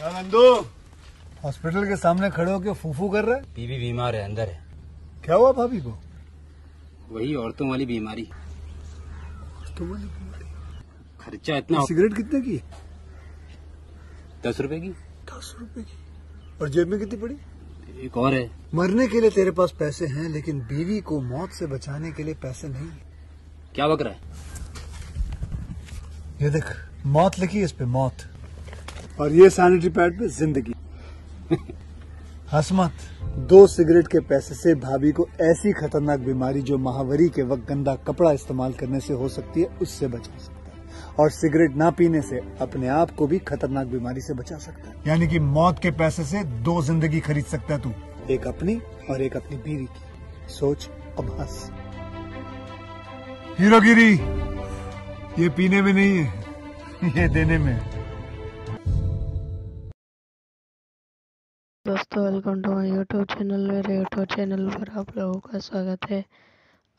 Nandu, hospital के सामने खड़े होकर फूफू कर रहा है। बीवी बीमार है, अंदर है। क्या हुआ भाभी को? वही औरतों वाली बीमारी। खर्चा इतना। सिगरेट कितने की? 10 रुपए की। 10 रुपए की। और जेब में कितनी पड़ी? एक और है। मरने के लिए तेरे पास पैसे हैं, लेकिन बीवी को मौत से बचाने के लिए पैसे नहीं है। क्या बक रहा है? ये देख, मौत लिखी है इस पे, मौत। और ये सैनिटरी पैड पे जिंदगी। हंस मत। 2 सिगरेट के पैसे से भाभी को ऐसी खतरनाक बीमारी जो महावरी के वक्त गंदा कपड़ा इस्तेमाल करने से हो सकती है, उससे बचा सकता है। और सिगरेट ना पीने से अपने आप को भी खतरनाक बीमारी से बचा सकता है। यानी कि मौत के पैसे से 2 जिंदगी खरीद सकता है तू, एक अपनी और एक अपनी बीवी की। सोच अब हंस। हीरोगिरी ये पीने में नहीं है, ये देने में है। दोस्तों, welcome to my YouTube channel. मेरे यूट्यूब चैनल पर आप लोगों का स्वागत है।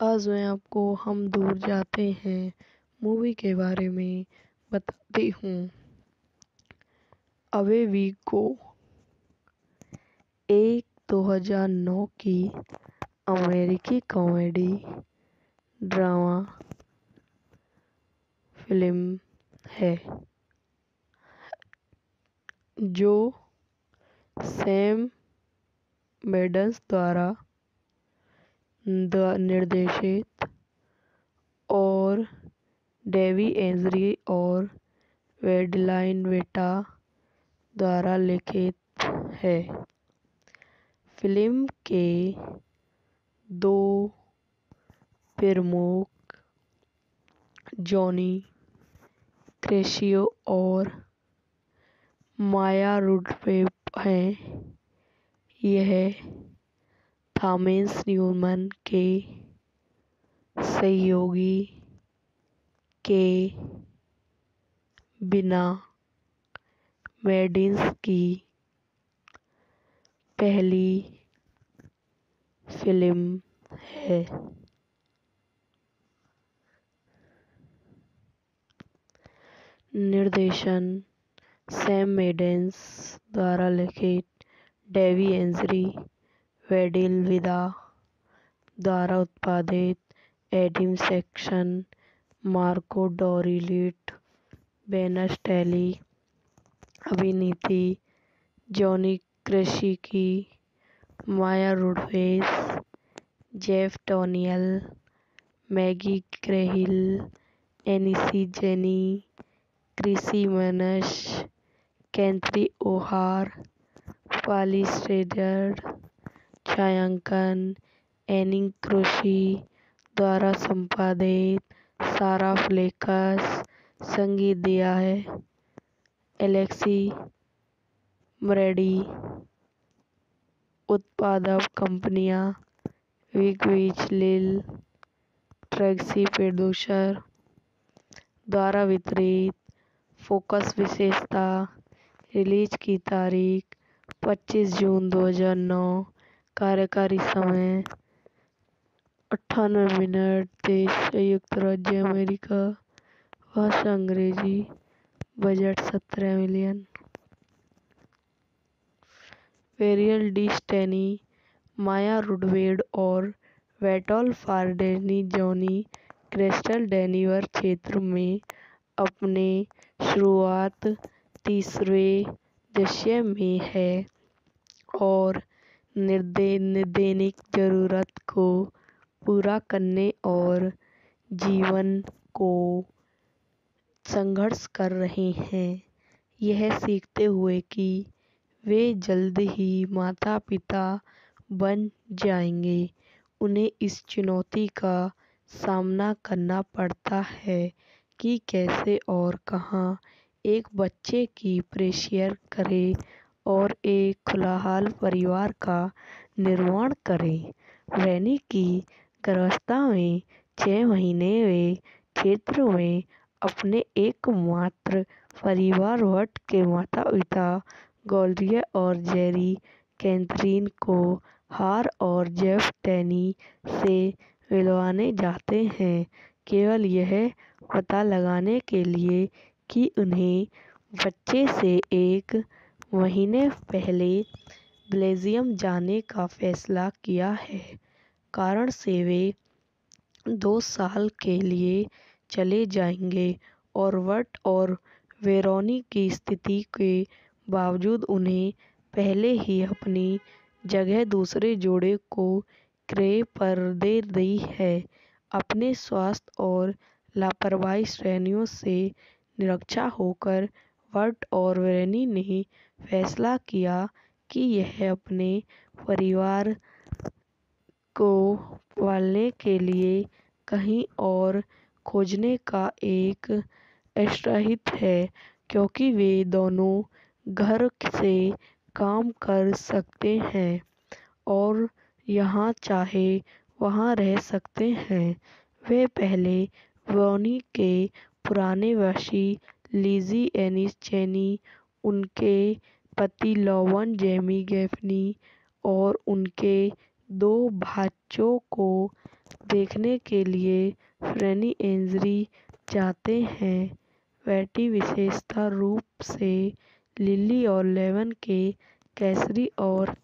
आज मैं आपको हम दूर जाते हैं मूवी के बारे में बताती हूँ। अवे वी गो एक 2009 की अमेरिकी कॉमेडी ड्रामा फिल्म है जो सैम मेंडेस द्वारा निर्देशित और डेवी एंजरी और वेडलाइन वेटा द्वारा लिखित है। फिल्म के 2 प्रमुख जॉनी क्रेशियो और माया रुडवेप हैं। यह थॉमस न्यूमैन के सहयोगी के बिना मेंडेस की पहली फिल्म है। निर्देशन सैम मेंडेस द्वारा लिखित, डेवी एंजरी वेडिल विदा द्वारा उत्पादित, एडम सेक्शन, मार्को डोरिलिट, बेन स्टैली। अभिनीति जॉनी क्रेशिकी, माया रुडवेस, जेफ टोनियल, मैगी ग्रेहिल, एनिसी जेनी, क्रिसी मनश, कैंथी ओहार, पाली स्ट्रेडर। छायांकन एनिंग क्रोशी द्वारा संपादित, सारा फ्लेकस। संगीत दिया है एलेक्सी मरेडी। उत्पादक कंपनियां विग लिल, ट्रैक्सी प्रोड्यूसर द्वारा वितरित। फोकस विशेषता, रिलीज की तारीख 25 जून 2009। कार्यकारी समय 98 मिनट। देश संयुक्त राज्य अमेरिका। भाषा अंग्रेजी। Budget 17 million. वेरियल डी स्टैनी, माया रुडवेड और वेटोल फारडेनी जॉनी क्रिस्टल डेनिवर क्षेत्र में अपने शुरुआत 30वें दशक में है और दैनिक जरूरत को पूरा करने और जीवन को संघर्ष कर रहे हैं, यह सीखते हुए कि वे जल्द ही माता पिता बन जाएंगे। उन्हें इस चुनौती का सामना करना पड़ता है कि कैसे और कहाँ एक बच्चे की परवरिश करें और एक खुशहाल परिवार का निर्माण करें। रैनी की गर्भावस्था में 6 महीने वे क्षेत्र में अपने एकमात्र परिवार वट के माता पिता ग्लोरिया और जेरी कैथरीन को हार और जेफ टैनी से मिलवाने जाते हैं, केवल यह पता लगाने के लिए कि उन्हें बच्चे से एक महीने पहले बेल्जियम जाने का फैसला किया है। कारण से वे 2 साल के लिए चले जाएंगे और वर्ट और वेरोनी की स्थिति के बावजूद उन्हें पहले ही अपनी जगह दूसरे जोड़े को क्रय पर दे दी है। अपने स्वास्थ्य और लापरवाही श्रेणियों से निरक्षा होकर वर्ट और वेरोनी ने फैसला किया कि यह अपने परिवार को पालने के लिए कहीं और खोजने का एक आश्रित है, क्योंकि वे दोनों घर से काम कर सकते हैं और यहाँ चाहे वहाँ रह सकते हैं। वे पहले वेरोनी के पुराने वासी लिजी एनिस चेनी, उनके पति लॉवन जेमी गैफनी और उनके 2 बच्चों को देखने के लिए फ्रेनी एंजरी जाते हैं। बेटी विशेषता रूप से लिली और लेवन के कैसरी और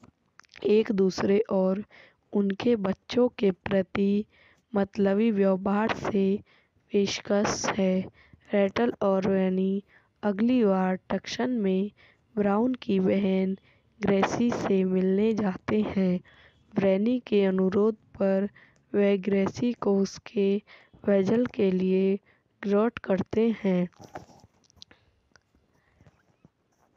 एक दूसरे और उनके बच्चों के प्रति मतलबी व्यवहार से पेशकश है। रेटल और वेरोनी अगली बार टक्सन में ब्राउन की बहन ग्रेसी से मिलने जाते हैं। ब्रैनी के अनुरोध पर वे ग्रेसी को उसके वेजल के लिए ग्रोट करते हैं।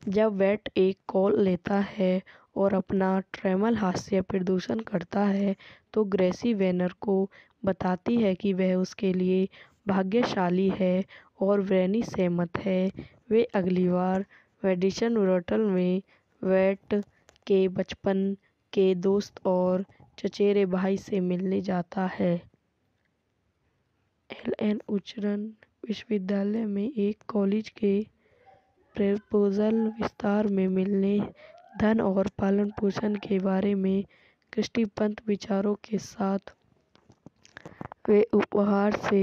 जब वेट एक कॉल लेता है और अपना ट्रेमल हास्य प्रदर्शन करता है तो ग्रेसी वेनर को बताती है कि वह उसके लिए भाग्यशाली है और ब्रैनी सहमत है। वे अगली बार मेडिसन ब्रोटल में वेट के बचपन के दोस्त और चचेरे भाई से मिलने जाता है। एलन उच्चरण विश्वविद्यालय में एक कॉलेज के प्रपोजल विस्तार में मिलने, धन और पालन पोषण के बारे में दृष्टिपंथ विचारों के साथ वे उपहार से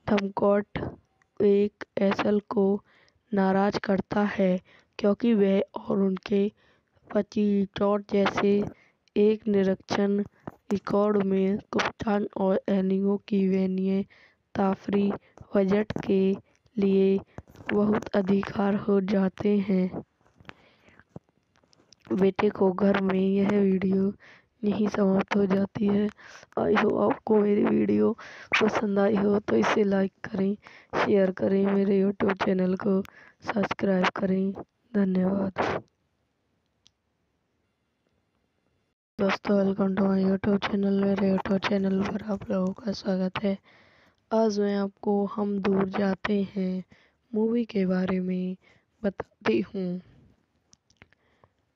थमकॉट एक एसल को नाराज करता है, क्योंकि वह और उनके पति टॉड जैसे एक निरीक्षण रिकॉर्ड में कप्तान और एनिगो की वैन्य तफरीह बजट के लिए बहुत अधिकार हो जाते हैं। बेटे को घर में यह वीडियो यहीं समाप्त हो जाती है। आई होप आपको मेरी वीडियो पसंद आई हो तो इसे लाइक करें, शेयर करें, मेरे यूट्यूब चैनल को सब्सक्राइब करें। धन्यवाद दोस्तों, welcome to my YouTube channel. मेरे यूट्यूब चैनल पर आप लोगों का स्वागत है। आज मैं आपको हम दूर जाते हैं मूवी के बारे में बताती हूँ।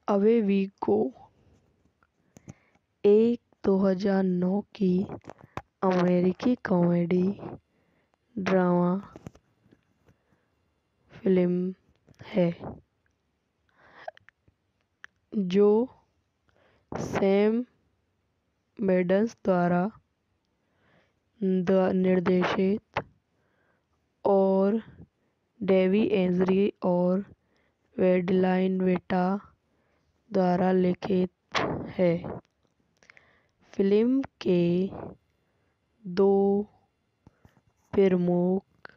अवे वी गो एक 2009 की अमेरिकी कॉमेडी ड्रामा फिल्म है जो सैम मेंडेस द्वारा निर्देशित और डेवी एंजरी और वेडलाइन वेटा द्वारा लिखित है। फिल्म के 2 प्रमुख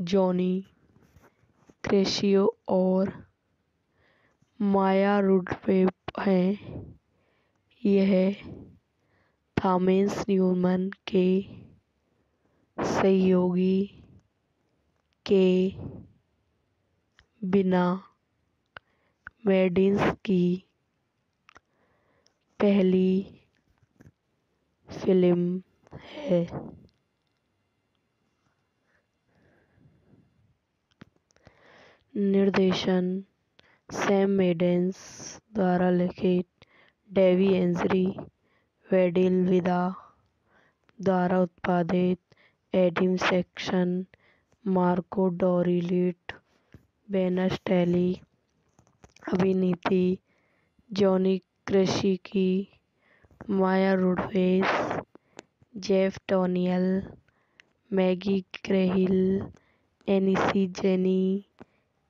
जॉनी क्रेशियो और माया रुडवेप हैं। यह थॉमस न्यूमैन के सहयोगी के बिना मेंडेस की पहली फिल्म है। निर्देशन सैम मेंडेस द्वारा लिखित, डेवी एंजरी, वेडिल विदा द्वारा उत्पादित, एडम सैक्सन, मार्को डोरिलिट, बेन स्टैली, अभिनीति जॉनी क्रेशिकी, माया रुडवेस, जेफ टोनियल, मैगी क्रेहिल, एनिसी जेनी,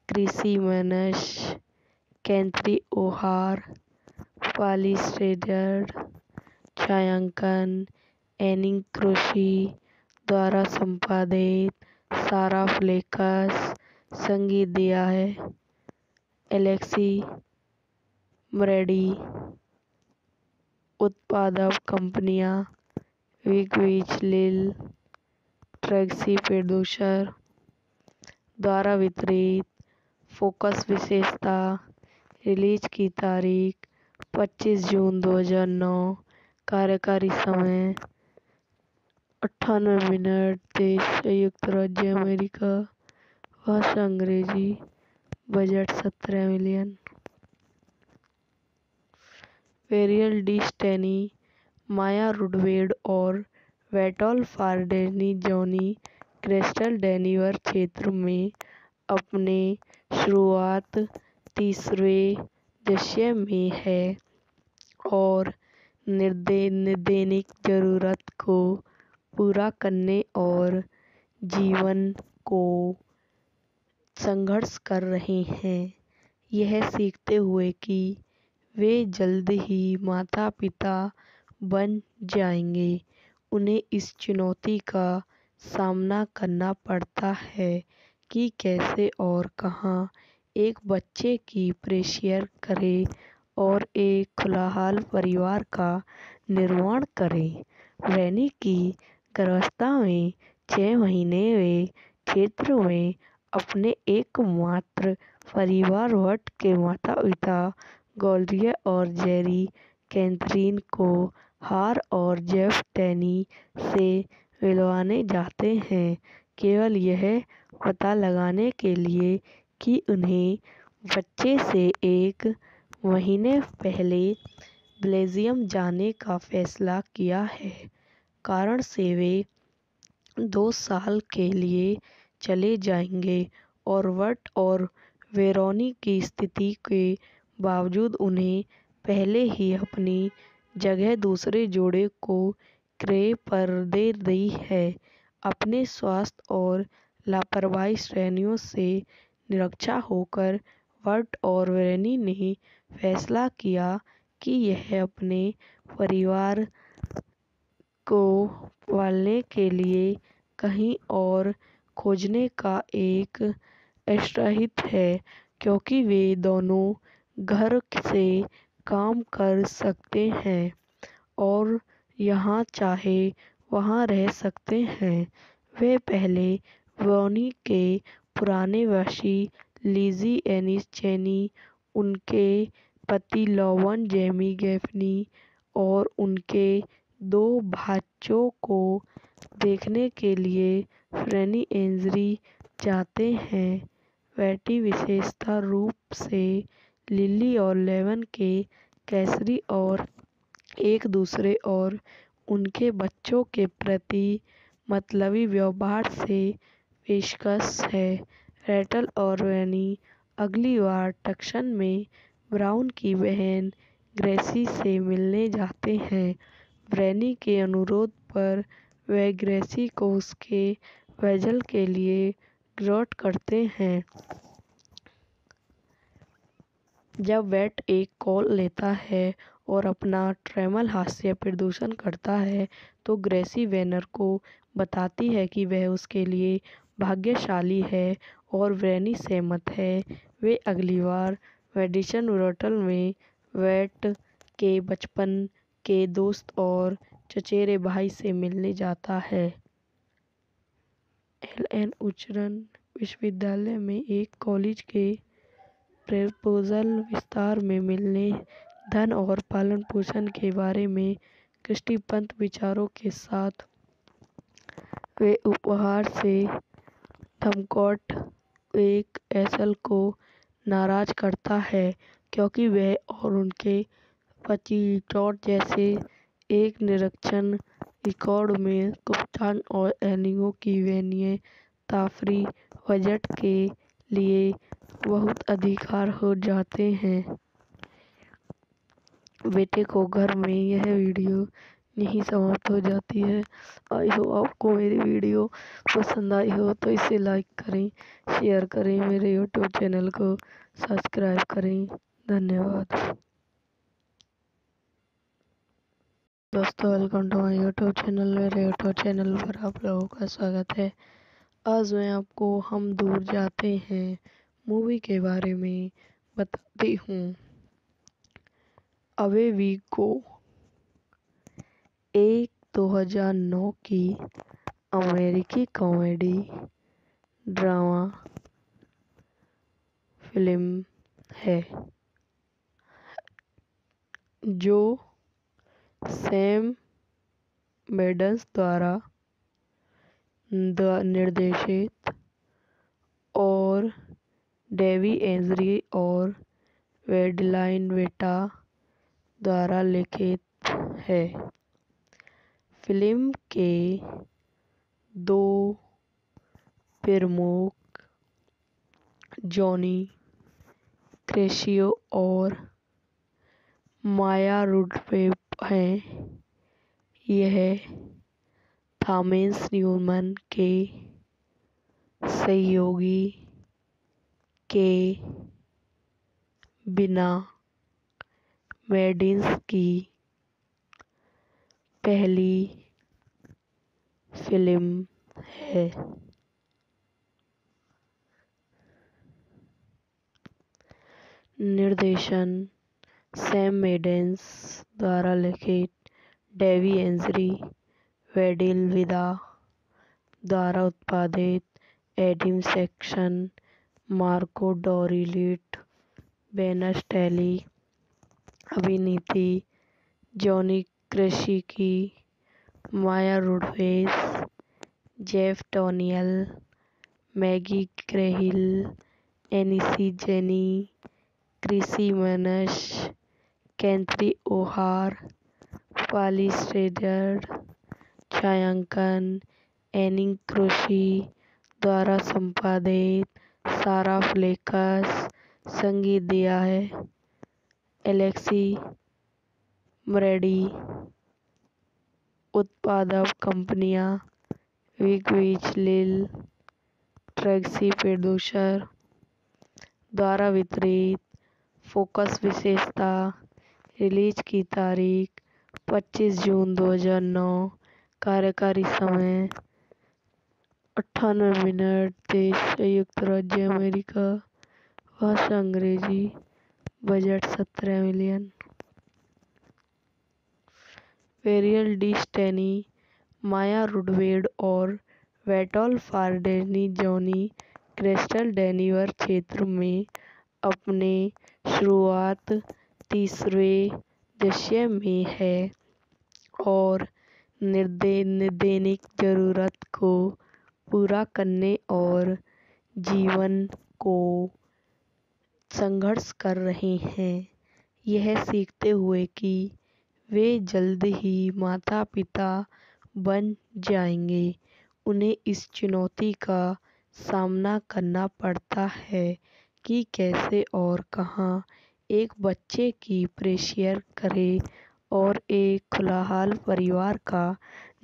कृषि मनस, कैंथी ओहार, पॉलिस्टेडेड, छायांकन एनिंग क्रोशी द्वारा संपादित, सारा फ्लेक्स, संगीत दिया है एलेक्सी मरेडी। उत्पादक कंपनियां विगविच लिल, ट्रेक्सी प्रोड्यूसर द्वारा वितरित। फोकस विशेषता, रिलीज की तारीख 25 जून 2009, कार्यकारी समय 98 मिनट, देश संयुक्त राज्य अमेरिका, भाषा अंग्रेजी, बजट 17 मिलियन। वेरियल डी स्टेनी, माया रुडवेड और वेटॉल फारडेनी जॉनी क्रिस्टल डेनिवर क्षेत्र में अपने शुरुआत तीसरे दशक में है और दैनिक जरूरत को पूरा करने और जीवन को संघर्ष कर रहे हैं, यह सीखते हुए कि वे जल्द ही माता पिता बन जाएंगे। उन्हें इस चुनौती का सामना करना पड़ता है कि कैसे और कहाँ एक बच्चे की परवरिश करें और एक खुशहाल परिवार का निर्माण करें। रैनी की गर्भावस्था में 6 महीने वे क्षेत्र में अपने एकमात्र परिवार वट के माता पिता ग्लोरिया और जेरी कैथरीन को हार और जेफ टेनी से मिलवाने जाते हैं, केवल यह पता लगाने के लिए कि उन्हें बच्चे से 1 महीने पहले बेल्जियम जाने का फैसला किया है, कारण से वे 2 साल के लिए चले जाएंगे और वट और वेरोनी की स्थिति के बावजूद उन्हें पहले ही अपनी जगह दूसरे जोड़े को क्रय पर दे दी है। अपने स्वास्थ्य और लापरवाही श्रेणियों से निरक्षा होकर वट और वेरोनी ने फैसला किया कि यह अपने परिवार को पालने के लिए कहीं और खोजने का एक अवसर है, क्योंकि वे दोनों घर से काम कर सकते हैं और जहाँ चाहे वहाँ रह सकते हैं। वे पहले वेरोनी के पुराने वासी लिजी एनिस चेनी, उनके पति लॉवन जेमी गैफनी और उनके 2 बच्चों को देखने के लिए फ्रेनी एंजरी जाते हैं। बेटी विशेषता रूप से लिली और लेवन के कैसरी और एक दूसरे और उनके बच्चों के प्रति मतलबी व्यवहार से पेशकश है। रेचल और वेरोनी अगली बार टक्सन में ब्राउन की बहन ग्रेसी से मिलने जाते हैं। वेरोनी के अनुरोध पर वे ग्रेसी को उसके वेजल के लिए ग्रोट करते हैं। जब वेट एक कॉल लेता है और अपना ट्रेमल हास्य प्रदर्शन करता है, तो ग्रेसी वेनर को बताती है कि वह उसके लिए भाग्यशाली है और वेरोनी सहमत है। वे अगली बार मेडिसन होटल में वेट के बचपन के दोस्त और चचेरे भाई से मिलने जाता है। एलन उच्चतर विश्वविद्यालय में एक कॉलेज के प्रपोजल विस्तार में मिलने, धन और पालन पोषण के बारे में दृष्टिपंत विचारों के साथ। वे उपहार से धमकोट एक एसल को नाराज करता है, क्योंकि वह और उनके पति टॉड जैसे एक निरक्षर रिकॉर्ड में कप्तान और एनिगो की वैनिये तफरीह बजट के लिए बहुत अधिकार हो जाते हैं। बेटे को घर में यह वीडियो यहीं समाप्त हो जाती है। आई हो आपको मेरी वीडियो पसंद आई हो तो इसे लाइक करें, शेयर करें, मेरे यूट्यूब चैनल को सब्सक्राइब करें। धन्यवाद दोस्तों, welcome to my YouTube channel. मेरे यूट्यूब चैनल पर आप लोगों का स्वागत है। आज मैं आपको हम दूर जाते हैं मूवी के बारे में बताती हूँ। अवे वी गो एक 2009 की अमेरिकी कॉमेडी ड्रामा फिल्म है जो सैम मेंडेस द्वारा निर्देशित और डेवी एंजरी और वेडलाइन वेटा द्वारा लिखित है। फिल्म के दो प्रमुख जॉनी क्रेशियो और माया रुडवेप हैं। यह थॉमस न्यूमैन के सहयोगी के बिना मेंडेस की पहली फिल्म है। निर्देशन सैम मेंडेस द्वारा लिखित, डेवी एंजरी वेडिल विदा द्वारा उत्पादित, एडम सैक्सन, मार्को डोरिलिट, बेन स्टैली। अभिनीति जॉनी क्रेशिकी, माया रुडवेस, जेफ डैनियल, मैगी ग्रेहिल, एनिसी जेनी, क्रिसी मनश, कैथरी ओहार, पाली स्ट्रेडर। छायांकन एनिंग क्रोशी द्वारा संपादित, सारा फ्लेकस। संगीत दिया है एलेक्सी मरेडी। उत्पादक कंपनियां विगविच लिल, ट्रैक्सी प्रोड्यूसर द्वारा वितरित। फोकस विशेषता, रिलीज की तारीख 25 जून 2009, कार्यकारी समय 98 मिनट, देश संयुक्त राज्य अमेरिका, भाषा अंग्रेजी, बजट 17 मिलियन। वेरियल डी स्टैनी, माया रुडवेड और वेटोल फारडेनी जॉनी क्रिस्टल डेनिवर क्षेत्र में अपने शुरुआत तीसरे दशक में है और दैनिक जरूरत को पूरा करने और जीवन को संघर्ष कर रहे हैं, यह सीखते हुए कि वे जल्द ही माता पिता बन जाएंगे। उन्हें इस चुनौती का सामना करना पड़ता है कि कैसे और कहाँ एक बच्चे की परवरिश करें और एक खुशहाल परिवार का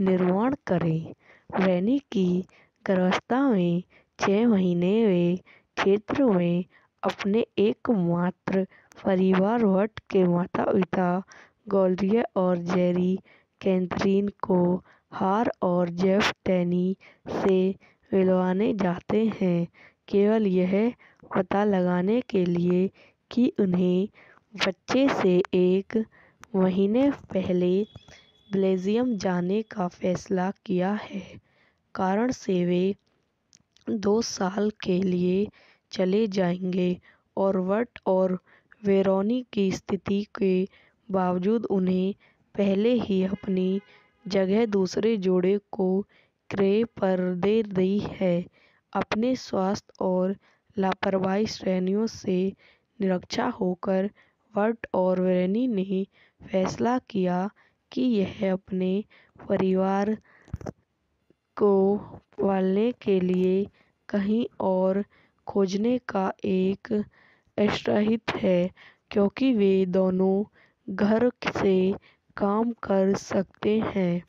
निर्माण करें। रैनी की गर्भावस्था में 6 महीने वे क्षेत्र में अपने एकमात्र परिवार वर्ग के माता पिता ग्लोरिया और जेरी कैथरीन को हार और जेफ डैनी से मिलवाने जाते हैं, केवल यह पता लगाने के लिए कि उन्हें बच्चे से 1 महीने पहले बेल्जियम जाने का फैसला किया है, कारण से वे 2 साल के लिए चले जाएंगे और बर्ट और वेरोनी की स्थिति के बावजूद उन्हें पहले ही अपनी जगह दूसरे जोड़े को क्रय पर दे दी है। अपने स्वास्थ्य और लापरवाही श्रेणियों से निरक्षा होकर बर्ट और वेरोनी ने फैसला किया कि यह अपने परिवार को पालने के लिए कहीं और खोजने का एक अवसर है, क्योंकि वे दोनों घर से काम कर सकते हैं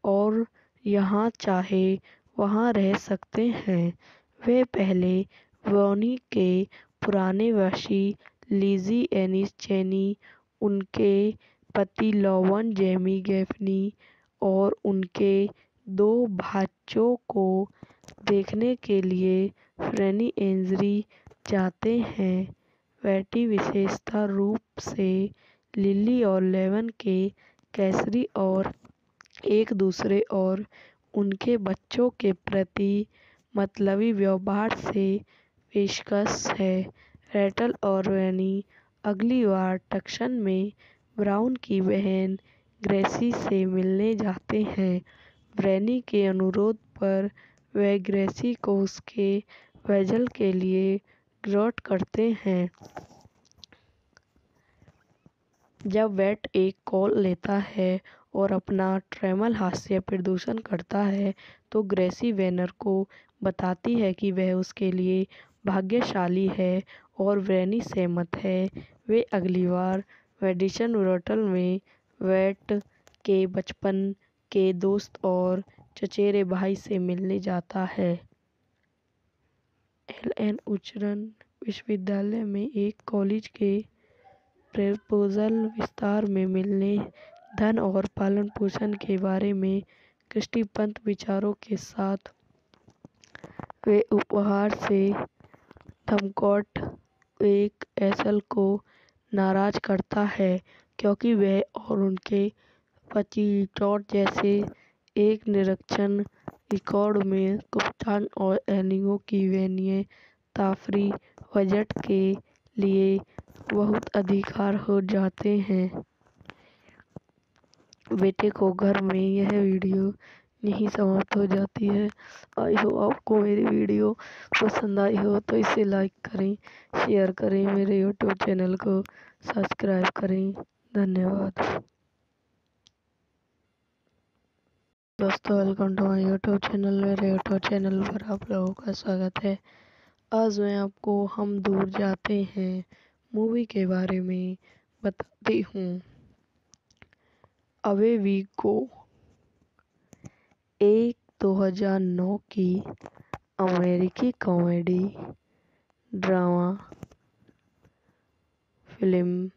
और यहाँ चाहे वहाँ रह सकते हैं। वे पहले वॉनी के पुराने वासी लिजी एनिस चेनी, उनके पति लॉवन जेमी गैफनी और उनके 2 भाइयों को देखने के लिए फ्रेनी एंजरी जाते हैं। बेटी विशेषता रूप से लिली और लेवन के कैसरी और एक दूसरे और उनके बच्चों के प्रति मतलबी व्यवहार से पेशकश है। रेचल और रैनी अगली बार टक्सन में ब्राउन की बहन ग्रेसी से मिलने जाते हैं। ब्रैनी के अनुरोध पर वे ग्रेसी को उसके वेजल के लिए ग्रोट करते हैं। जब वेट एक कॉल लेता है और अपना ट्रेमल हास्य प्रदर्शन करता है तो ग्रेसी वेनर को बताती है कि वह उसके लिए भाग्यशाली है और ब्रैनी सहमत है। वे अगली बार मेडिसन ब्रोटल में वेट के बचपन के दोस्त और चचेरे भाई से मिलने जाता है। एलन उच्चरण विश्वविद्यालय में एक कॉलेज के प्रपोजल विस्तार में मिलने, धन और पालन पोषण के बारे में दृष्टिपंत विचारों के साथ वे उपहार से थमकॉट एक एसल को नाराज करता है क्योंकि वह और उनके पति टॉड जैसे एक निरीक्षण रिकॉर्ड में कप्तान और एनिगो की वैन्य ताफरी बजट के लिए बहुत अधिकार हो जाते हैं। बेटे को घर में यह वीडियो यहीं समाप्त हो जाती है। आई होप आपको मेरी वीडियो पसंद आई हो तो इसे लाइक करें, शेयर करें, मेरे यूट्यूब चैनल को सब्सक्राइब करें। धन्यवाद दोस्तों, welcome to my YouTube channel. मेरे यूट्यूब चैनल पर आप लोगों का स्वागत है। आज मैं आपको हम दूर जाते हैं मूवी के बारे में बताती हूँ। अवे वी गो एक 2009 की अमेरिकी कॉमेडी ड्रामा फिल्म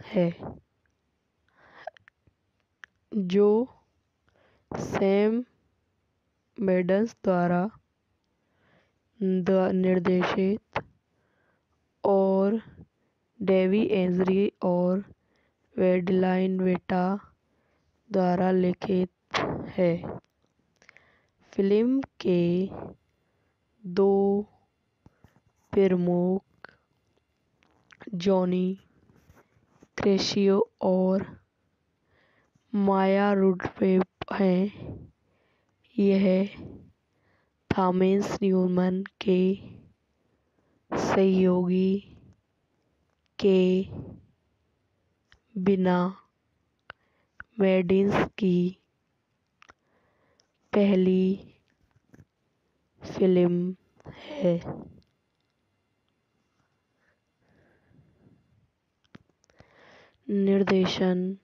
है जो सैम मेंडेस द्वारा निर्देशित और डेवी एंजरी और वेडलाइन वेटा द्वारा लिखित है। फिल्म के 2 प्रमुख जॉनी क्रेशियो और माया रुडवेप हैं। यह थॉमस न्यूमैन के सहयोगी के बिना मेंडेस की पहली फिल्म है। निर्देशन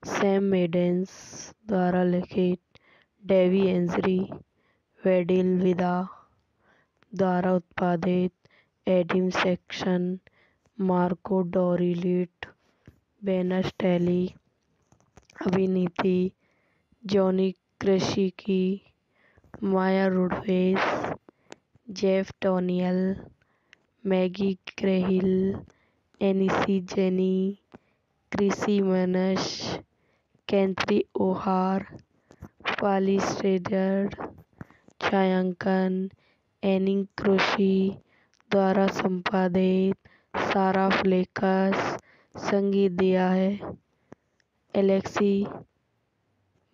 सैम मेंडेस द्वारा लिखित, डेवी एंजरी, वेडिल विदा द्वारा उत्पादित, एडम सेक्शन, मार्को डोरिलिट, बेन स्टैली। अभिनीति जॉनी क्रेशिकी, माया रुडवेस, जेफ टोनियल, मैगी ग्रेहिल, एनिसी जेनी, क्रिसी मनश, कैंथी ओहार, पाली स्ट्रेडर। छायांकन एनिंग क्रोशी द्वारा संपादित, सारा फ्लेकस। संगीत दिया है एलेक्सी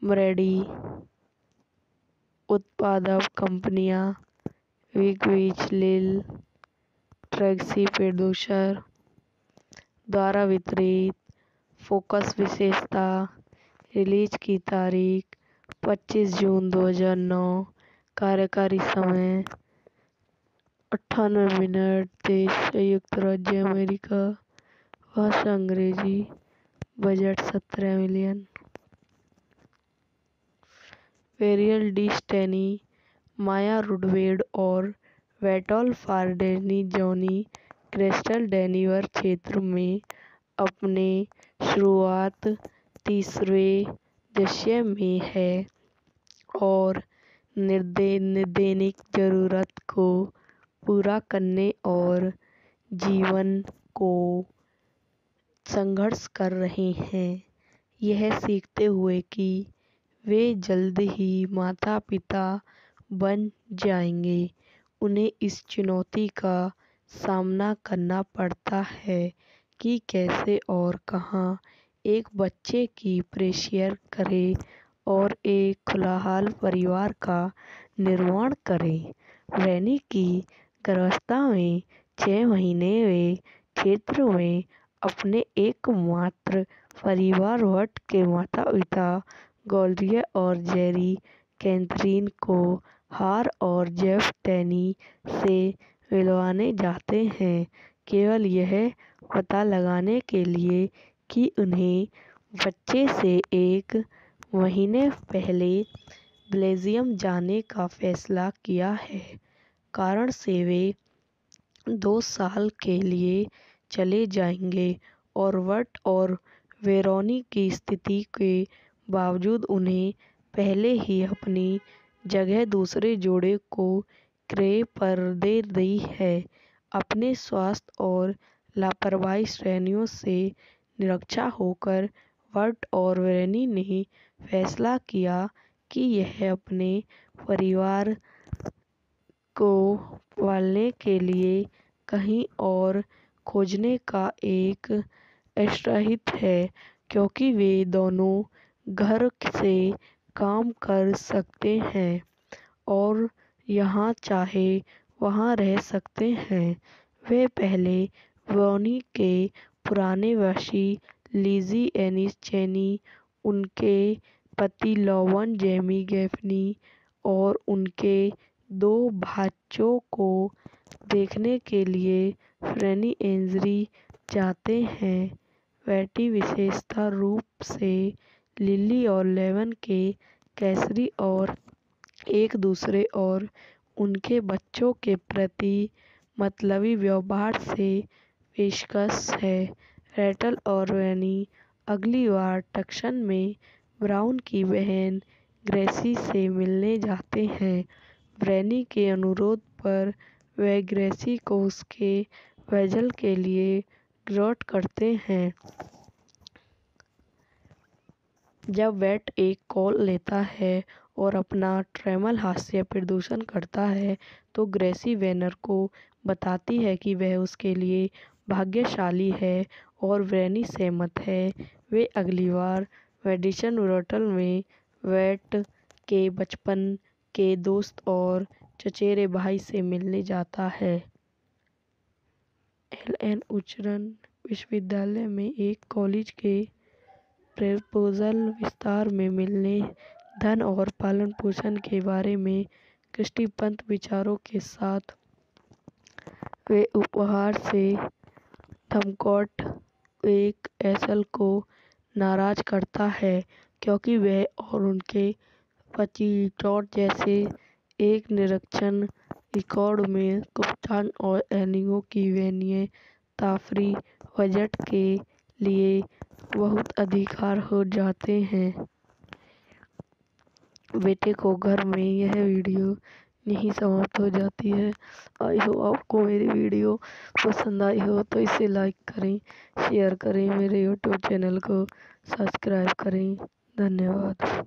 मरेडी। उत्पादक कंपनियां विग लिल, ट्रेक्सी प्रोड्यूसर द्वारा वितरित। फोकस विशेषता, रिलीज की तारीख 25 जून 2009, कार्यकारी समय 98 मिनट, देश संयुक्त राज्य अमेरिका, भाषा अंग्रेजी, बजट 17 मिलियन। वेरियल डी स्टेनी, माया रुडवेड और वेटोल फारडेनी जॉनी क्रिस्टल डेनिवर क्षेत्र में अपने शुरुआत तीसरे दशक में है और निर्दैनिक ज़रूरत को पूरा करने और जीवन को संघर्ष कर रहे हैं, यह सीखते हुए कि वे जल्द ही माता-पिता बन जाएंगे। उन्हें इस चुनौती का सामना करना पड़ता है कि कैसे और कहाँ एक बच्चे की परवरिश करें और एक खुशहाल परिवार का निर्माण करें। रैनी की गर्भावस्था में 6 महीने वे क्षेत्र में अपने एकमात्र परिवार वट के माता-पिता ग्लोरिया और जेरी कैथरीन को हार और जेफ टेनी से मिलवाने जाते हैं, केवल यह पता लगाने के लिए कि उन्हें बच्चे से 1 महीने पहले बेल्जियम जाने का फैसला किया है, कारण से वे 2 साल के लिए चले जाएंगे और वट और वेरोनी की स्थिति के बावजूद उन्हें पहले ही अपनी जगह दूसरे जोड़े को किराए पर दे दी है। अपने स्वास्थ्य और लापरवाही श्रेणियों से निरक्षर होकर वट और वेरोनी ने फैसला किया कि यह अपने परिवार को पालने के लिए कहीं और खोजने का एक आश्रित है, क्योंकि वे दोनों घर से काम कर सकते हैं और जहाँ चाहे वहाँ रह सकते हैं। वे पहले वेरोनी के पुराने वासी लिजी एनिस चेनी, उनके पति लोवन जेमी गैफनी और उनके 2 बच्चों को देखने के लिए फ्रेनी एंजरी जाते हैं। बेटी विशेष रूप से लिली और लेवन के कैसरी और एक दूसरे और उनके बच्चों के प्रति मतलबी व्यवहार से पेशकश है। रेचल और रैनी अगली बार टक्सन में ब्राउन की बहन ग्रेसी से मिलने जाते हैं। रैनी के अनुरोध पर वे ग्रेसी को उसके वेजल के लिए ड्रॉट करते हैं। जब वेट एक कॉल लेता है और अपना ट्रेमल हास्य प्रदर्शन करता है, तो ग्रेसी वेनर को बताती है कि वह उसके लिए भाग्यशाली है और रैनी सहमत है। वे अगली बार मेडिसन होटल में वेट के बचपन के दोस्त और चचेरे भाई से मिलने जाता है। एलन उच्चतर विश्वविद्यालय में एक कॉलेज के प्रपोजल विस्तार में मिलने, धन और पालन पोषण के बारे में दृष्टिपंथ विचारों के साथ। वे उपहार से थमकॉट एक एसल को नाराज करता है, क्योंकि वह और उनके पति टॉड जैसे एक निरक्षर रिकॉर्ड में कप्तान और एनिगो की वैनिये तफरी बजट के लिए बहुत अधिकार हो जाते हैं। बेटे को घर में यह वीडियो यहीं समाप्त हो जाती है। आई होप आपको मेरी वीडियो पसंद आई हो तो इसे लाइक करें, शेयर करें, मेरे यूट्यूब चैनल को सब्सक्राइब करें। धन्यवाद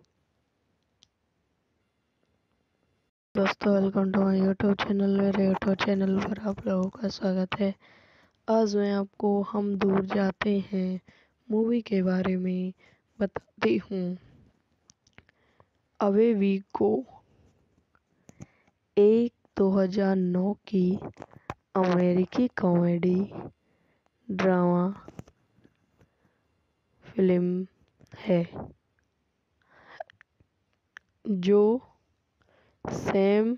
दोस्तों, welcome to my YouTube channel. मेरे यूट्यूब चैनल पर आप लोगों का स्वागत है। आज मैं आपको हम दूर जाते हैं मूवी के बारे में बताती हूँ। अवे वी गो एक 2009 की अमेरिकी कॉमेडी ड्रामा फिल्म है जो सैम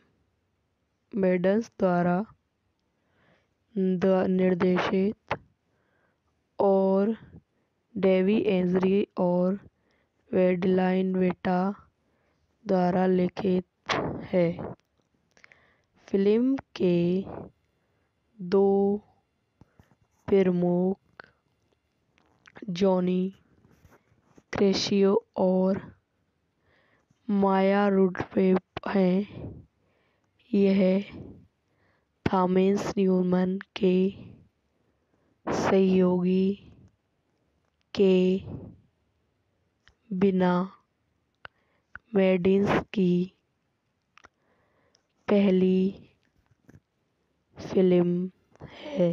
मेंडेस द्वारा निर्देशित और डेवी एंजरी और वेडलाइन वेटा द्वारा लिखित है। फिल्म के दो प्रमुख जॉनी क्रेशियो और माया रुडवेप हैं। यह थॉमस न्यूमैन के सहयोगी के बिना मैडिन्स की पहली फिल्म है।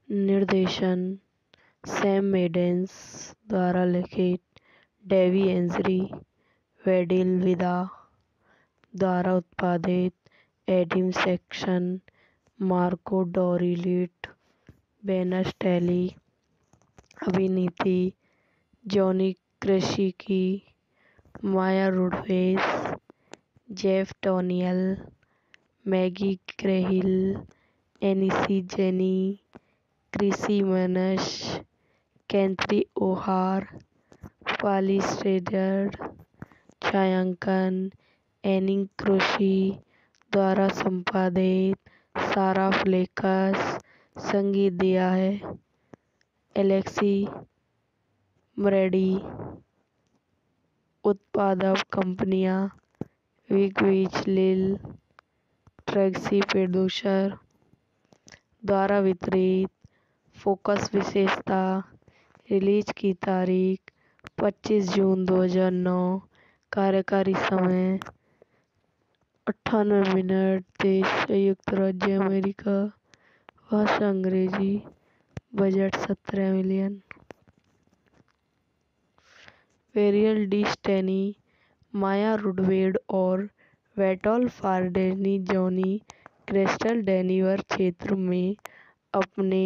निर्देशन सैम मेंडेस द्वारा लिखित, डेवी एंजरी वेडिल विदा द्वारा उत्पादित, एडम सैक्सन, मार्को डोरिलिट, बेन स्टैली। अभिनीति जॉनी क्रेसिकी, माया रुडवेस, जेफ डैनियल, मैगी ग्रहिल, एनिसी जेनी, क्रिसी मनस, कैथरी ओहार, पाली स्ट्रेडर। छायांकन एनिंग क्रोशी द्वारा संपादित, सारा फ्लेक्स। संगीत दिया है एलेक्सी मरेडी। उत्पादक कंपनियां विग लिल, ट्रेक्सी प्रोड्यूसर द्वारा वितरित। फोकस विशेषता, रिलीज की तारीख 25 जून 2009, कार्यकारी समय 98 मिनट, देश संयुक्त राज्य अमेरिका, भाषा अंग्रेजी, बजट 17 मिलियन। वेरियल डी स्टैनी, माया रुडवेड और वेटोल फारडेनी जॉनी क्रिस्टल डेनिवर क्षेत्र में अपने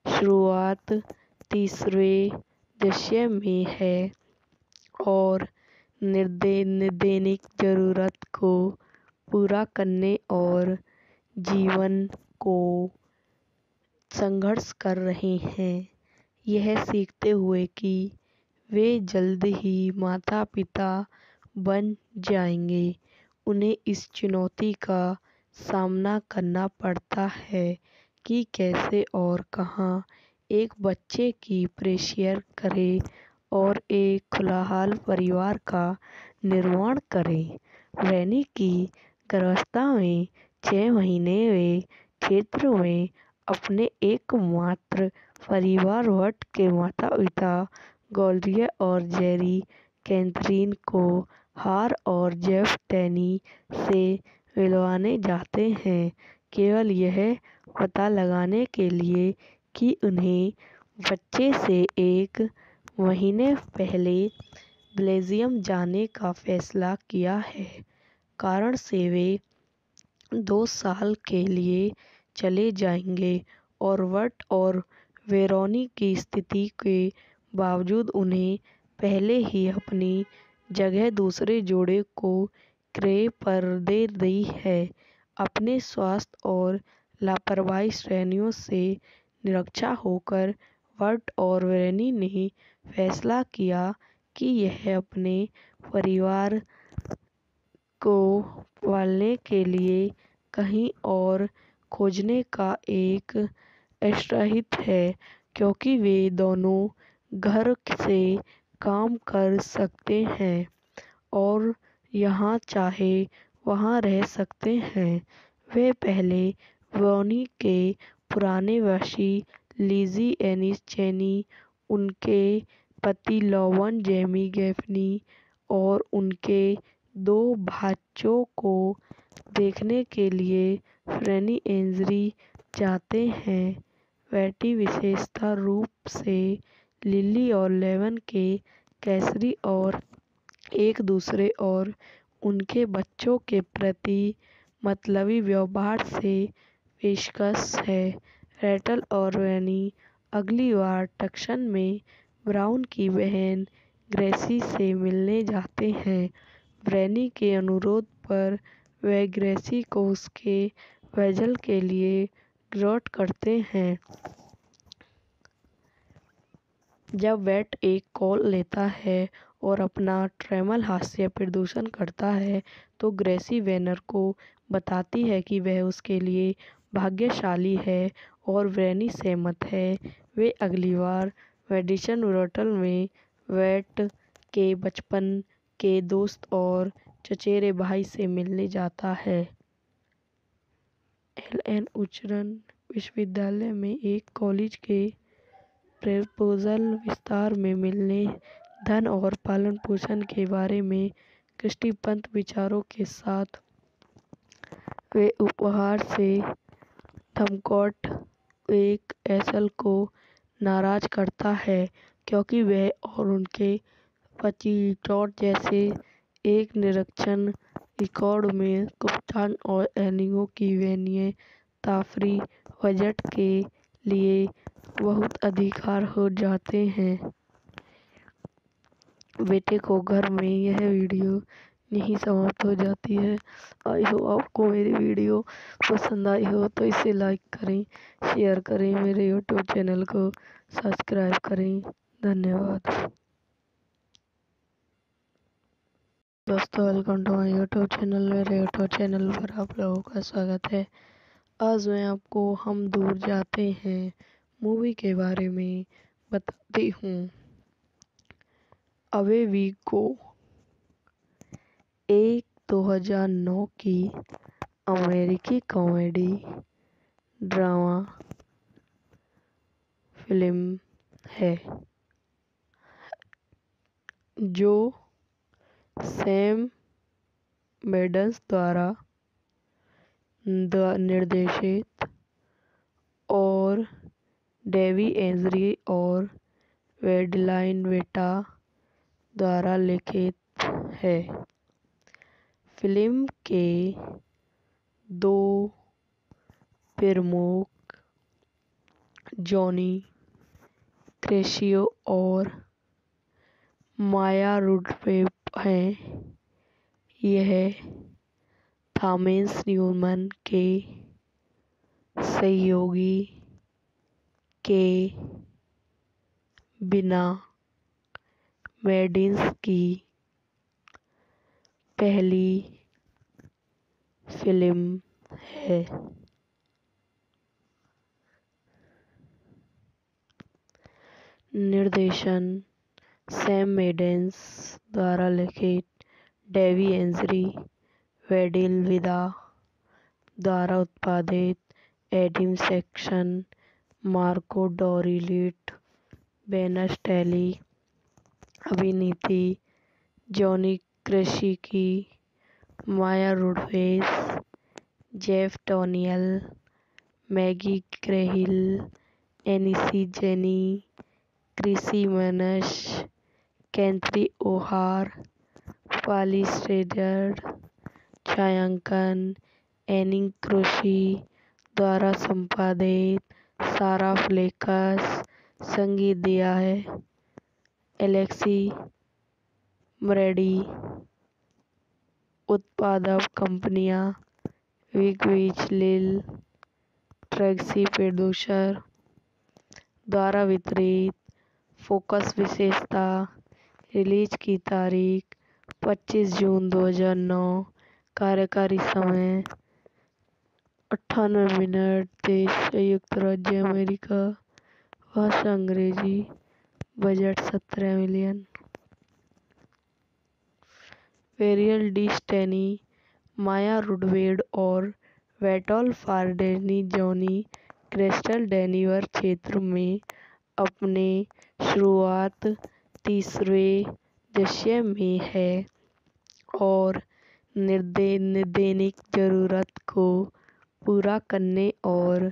शुरुआत तीसरे दशक में है और दैनिक जरूरत को पूरा करने और जीवन को संघर्ष कर रहे हैं, यह सीखते हुए कि वे जल्द ही माता पिता बन जाएंगे। उन्हें इस चुनौती का सामना करना पड़ता है कि कैसे और कहाँ एक बच्चे की परवरिश करें और एक खुशहाल परिवार का निर्माण करें। रैनी की गर्भावस्था में 6 महीने वे क्षेत्र में अपने एकमात्र परिवार वट के माता पिता ग्लोरिया और जेरी कैथरीन को हार और जेफ डैनी से मिलवाने जाते हैं, केवल यह पता लगाने के लिए कि उन्हें बच्चे से 1 महीने पहले बेल्जियम जाने का फैसला किया है, कारण से वे 2 साल के लिए चले जाएंगे और वट और वेरोनी की स्थिति के बावजूद उन्हें पहले ही अपनी जगह दूसरे जोड़े को क्रय पर दे दी है। अपने स्वास्थ्य और लापरवाही श्रेणियों से निरक्षा होकर वट और वेरोनी ने फैसला किया कि यह अपने परिवार को पालने के लिए कहीं और खोजने का एक अवसर है, क्योंकि वे दोनों घर से काम कर सकते हैं और जहाँ चाहे वहाँ रह सकते हैं। वे पहले वेरोनी के पुराने वासी लिजी एनिस चेनी, उनके पति लॉवन जेमी गैफनी और उनके 2 बच्चों को देखने के लिए फ्रेनी एंजरी जाते हैं। बेटी विशेष रूप से लिली और लेवन के कैसरी और एक दूसरे और उनके बच्चों के प्रति मतलबी व्यवहार से पेशकश है। रेचल और रैनी अगली बार टक्सन में ब्राउन की बहन ग्रेसी से मिलने जाते हैं। रैनी के अनुरोध पर वे ग्रेसी को उसके वेजल के लिए ग्रोट करते हैं। जब वेट एक कॉल लेता है और अपना ट्रेमल हास्य प्रदर्शन करता है तो ग्रेसी वेनर को बताती है कि वह उसके लिए भाग्यशाली है और व्रेनी सहमत है। वे अगली बार मेडिसन होटल में वेट के बचपन के दोस्त और चचेरे भाई से मिलने जाता है। एलन उच्चरण विश्वविद्यालय में एक कॉलेज के प्रपोजल विस्तार में मिलने, धन और पालन पोषण के बारे में दृष्टिपंत विचारों के साथ वे उपहार से थमकॉट एक एसल को नाराज करता है क्योंकि वह और उनके पति टॉड जैसे एक निरीक्षण रिकॉर्ड में कप्तान और एनिगो की वैन्य ताफरी बजट के लिए बहुत अधिकार हो जाते हैं। बेटे को घर में यह वीडियो यहीं समाप्त हो जाती है। आई हो आपको मेरी वीडियो पसंद आई हो तो इसे लाइक करें, शेयर करें, मेरे यूट्यूब चैनल को सब्सक्राइब करें। धन्यवाद दोस्तों, welcome to my YouTube channel. मेरे यूट्यूब चैनल पर आप लोगों का स्वागत है। आज मैं आपको हम दूर जाते हैं मूवी के बारे में बताती हूँ। अवे वी गो एक 2009 की अमेरिकी कॉमेडी ड्रामा फिल्म है जो सैम मेंडेस द्वारा निर्देशित और डेवी एंजरी और वेडलाइन वेटा द्वारा लिखित है। फिल्म के दो प्रमुख जॉनी क्रेशियो और माया रुडवेप हैं। यह थॉमस न्यूमैन के सहयोगी के बिना मेंडेस की पहली फिल्म है। निर्देशन सैम मेंडेस द्वारा लिखित, डेवी एंजरी वेडिल विदा द्वारा उत्पादित, एडम सैक्सन, मार्को डोरिलिट, बेन स्टैली, अभिनीति जॉनी क्रेशिकी, माया रुडवेस, जेफ टोनियल, मैगी ग्रेहिल, एनिसी जेनी, क्रिसी मनश, कैंथी ओहार, पाली स्ट्रेडर, छायांकन एनिंग क्रोशी द्वारा संपादित, सारा फ्लेकस, संगीत दिया है एलेक्सी मरेडी। उत्पादक कंपनियां विग लिल, ट्रैक्सी प्रोड्यूसर द्वारा वितरित। फोकस विशेषता, रिलीज की तारीख 25 जून 2009, कार्यकारी समय 98 मिनट, देश संयुक्त राज्य अमेरिका, भाषा अंग्रेजी, बजट 17 मिलियन। वेरियल डी स्टेनी, माया रुडवेड और वेटल फारडेनी जॉनी क्रिस्टल डेनिवर क्षेत्र में अपने शुरुआत तीसरे दशक में है और दैनिक जरूरत को पूरा करने और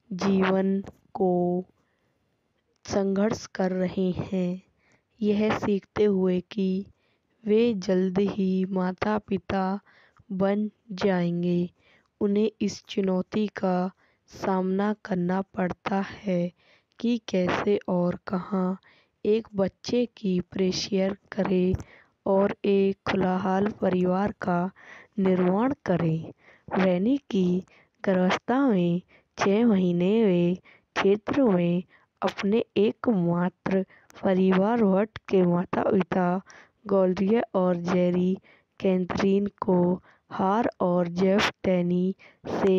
जीवन को संघर्ष कर रहे हैं, यह सीखते हुए कि वे जल्द ही माता पिता बन जाएंगे। उन्हें इस चुनौती का सामना करना पड़ता है कि कैसे और कहाँ एक बच्चे की परवरिश करें और एक खुशहाल परिवार का निर्माण करें। व्रेनी की गर्भावस्था में 6 महीने वे क्षेत्र में अपने एकमात्र परिवार वट के माता पिता गॉल्डिया और जेरी कैथरीन को हार और जेफ टैनी से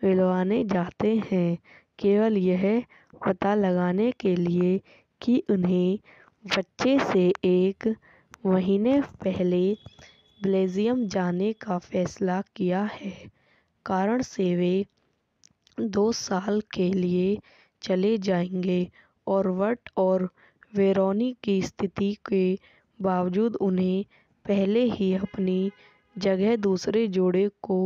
मिलवाने जाते हैं, केवल यह पता लगाने के लिए कि उन्हें बच्चे से एक महीने पहले बेल्जियम जाने का फैसला किया है, कारण से वे 2 साल के लिए चले जाएंगे और वट और वेरोनी की स्थिति के बावजूद उन्हें पहले ही अपनी जगह दूसरे जोड़े को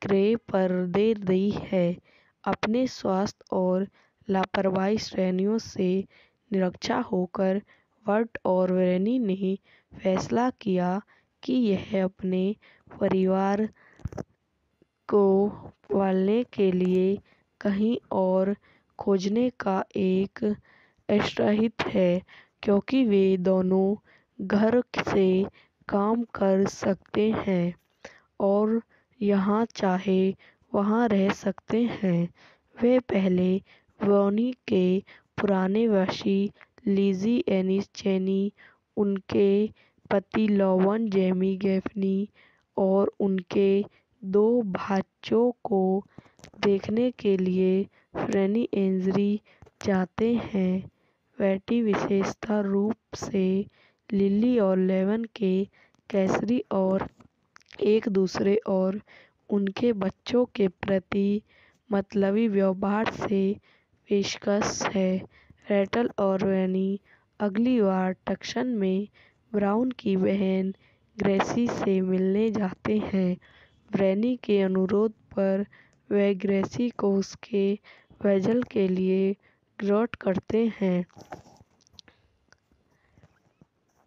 क्रय पर दे दी है। अपने स्वास्थ्य और लापरवाही श्रेणियों से निरक्षा होकर वट और वेरोनी ने फैसला किया कि यह अपने परिवार को पालने के लिए कहीं और खोजने का एक आश्रित है, क्योंकि वे दोनों घर से काम कर सकते हैं और यहाँ चाहे वहाँ रह सकते हैं। वे पहले वेरोनी के पुराने वासी लिजी एनिस चेनी, उनके पति लॉवन जेमी गैफनी और उनके 2 भाइयों को देखने के लिए फ्रेनी एंजरी जाते हैं। बेटी विशेषता रूप से लिली और लेवन के कैसरी और एक दूसरे और उनके बच्चों के प्रति मतलबी व्यवहार से पेशकश है। रेटल और वेरोनी अगली बार टक्सन में ब्राउन की बहन ग्रेसी से मिलने जाते हैं। ब्रैनी के अनुरोध पर वे ग्रेसी को उसके वेजल के लिए ग्रोट करते हैं।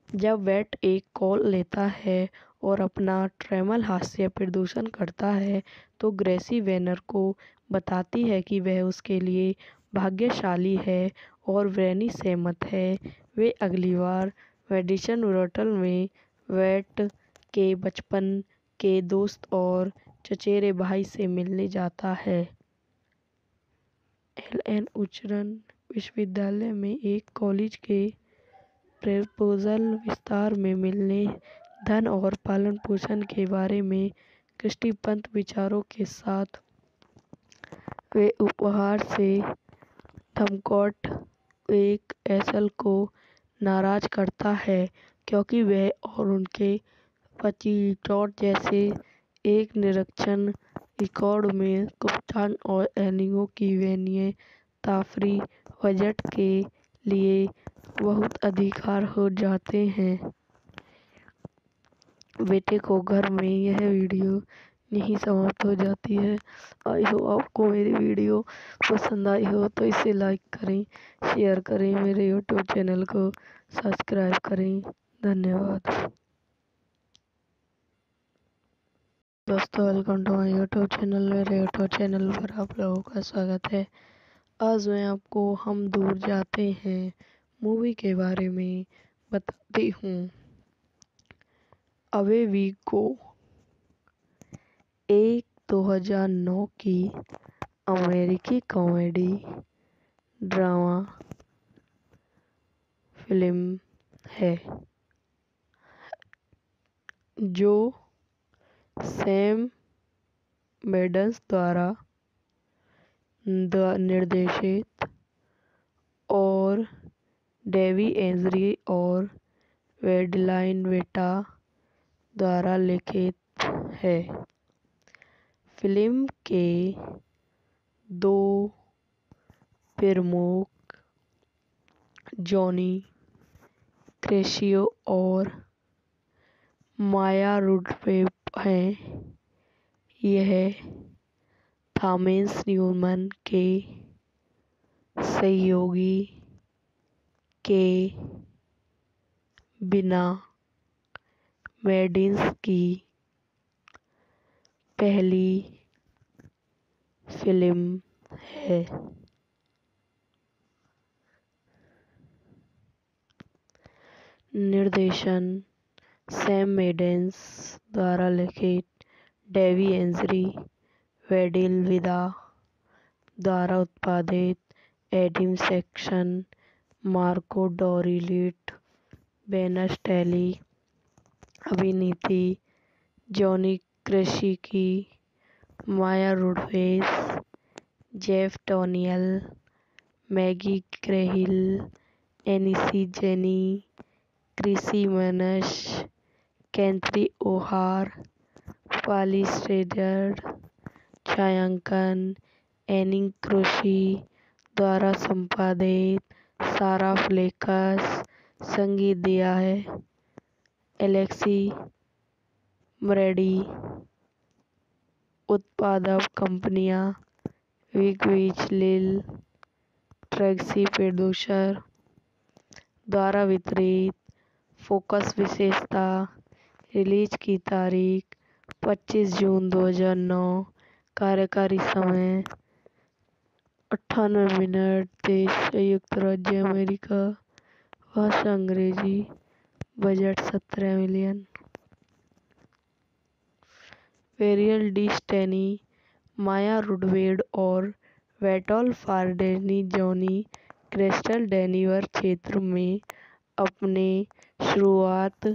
जब वेट एक कॉल लेता है और अपना ट्रेमल हास्य प्रदर्शन करता है, तो ग्रेसी वेनर को बताती है कि वह उसके लिए भाग्यशाली है और ब्रैनी सहमत है। वे अगली बार मेडिसन ब्रोटल में वेट के बचपन के दोस्त और चचेरे भाई से मिलने जाता है। एलन उच्चरण विश्वविद्यालय में एक कॉलेज के प्रपोजल विस्तार में मिलने, धन और पालन पोषण के बारे में दृष्टिपंथ विचारों के साथ वे उपहार से थमकॉट एक एसल को नाराज करता है, क्योंकि वह और उनके पति टॉड जैसे एक निरीक्षण रिकॉर्ड में कप्तान और एनिगो की वैन्य तफरीह बजट के लिए बहुत अधिकार हो जाते हैं। बेटे को घर में यह वीडियो यहीं समाप्त हो जाती है। आई होप आपको मेरी वीडियो पसंद आई हो तो इसे लाइक करें, शेयर करें, मेरे यूट्यूब चैनल को सब्सक्राइब करें। धन्यवाद दोस्तों, welcome to my YouTube channel. मेरे यूट्यूब चैनल पर आप लोगों का स्वागत है। आज मैं आपको हम दूर जाते हैं मूवी के बारे में बताती हूँ। अवे वी गो एक 2009 की अमेरिकी कॉमेडी ड्रामा फिल्म है जो सैम मेंडेस द्वारा निर्देशित और डेवी एंजरी और वेडलाइन वेटा द्वारा लिखित है। फिल्म के 2 प्रमुख जॉनी क्रेशियो और माया रुडवेप हैं। यह थॉमस न्यूमैन के सहयोगी के बिना मेंडेस की पहली फिल्म है। निर्देशन सैम मेंडेस द्वारा लिखित, डेवी एंजरी, वेडिल विदा द्वारा उत्पादित, एडम सैक्सन, मार्को डोरिलिट, बेनस टेली, अभिनीति, जॉनी क्रेसिकी, माया रुडवेस, जेफ टोनियल, मैगी क्रेहिल, एनिसी जेनी, क्रिसी मनश, कैंथरी ओहार, पाली श्रेडर, छायांकन एनिंग क्रोशी द्वारा संपादित, सारा फ्लेकस, संगीत दिया है एलेक्सी मरेडी, उत्पादक कंपनियां विगविच लिल, ट्रैक्सी प्रोड्यूसर द्वारा वितरित, फोकस विशेषता, रिलीज की तारीख 25 जून 2009, कार्यकारी समय 98 मिनट, देश संयुक्त राज्य अमेरिका, भाषा अंग्रेजी, बजट 17 मिलियन। वेरियल डी स्टेनी, माया रुडवेड और वेटोल फारडेनी जॉनी क्रिस्टल डेनिवर क्षेत्र में अपने शुरुआत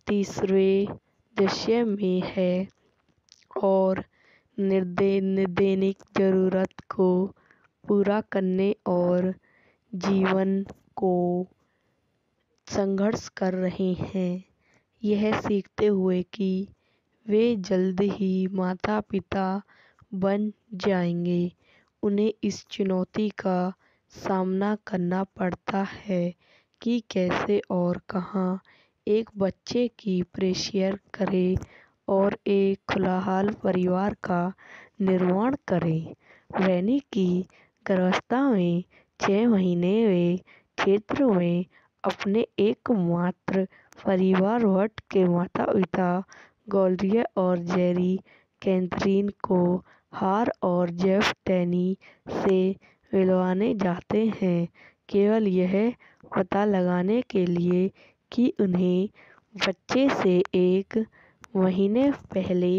तीसरे दशक में है और दैनिक जरूरत को पूरा करने और जीवन को संघर्ष कर रहे हैं, यह सीखते हुए कि वे जल्द ही माता पिता बन जाएंगे। उन्हें इस चुनौती का सामना करना पड़ता है कि कैसे और कहाँ एक बच्चे की परवरिश करें और एक खुशहाल परिवार का निर्माण करें। रैनी की गर्भावस्था में 6 महीने वे क्षेत्र में अपने एकमात्र परिवार वट के माता पिता ग्लोरिया और जेरी कैथरीन को हार और जेफ टेनी से मिलवाने जाते हैं, केवल यह पता लगाने के लिए कि उन्हें बच्चे से 1 महीने पहले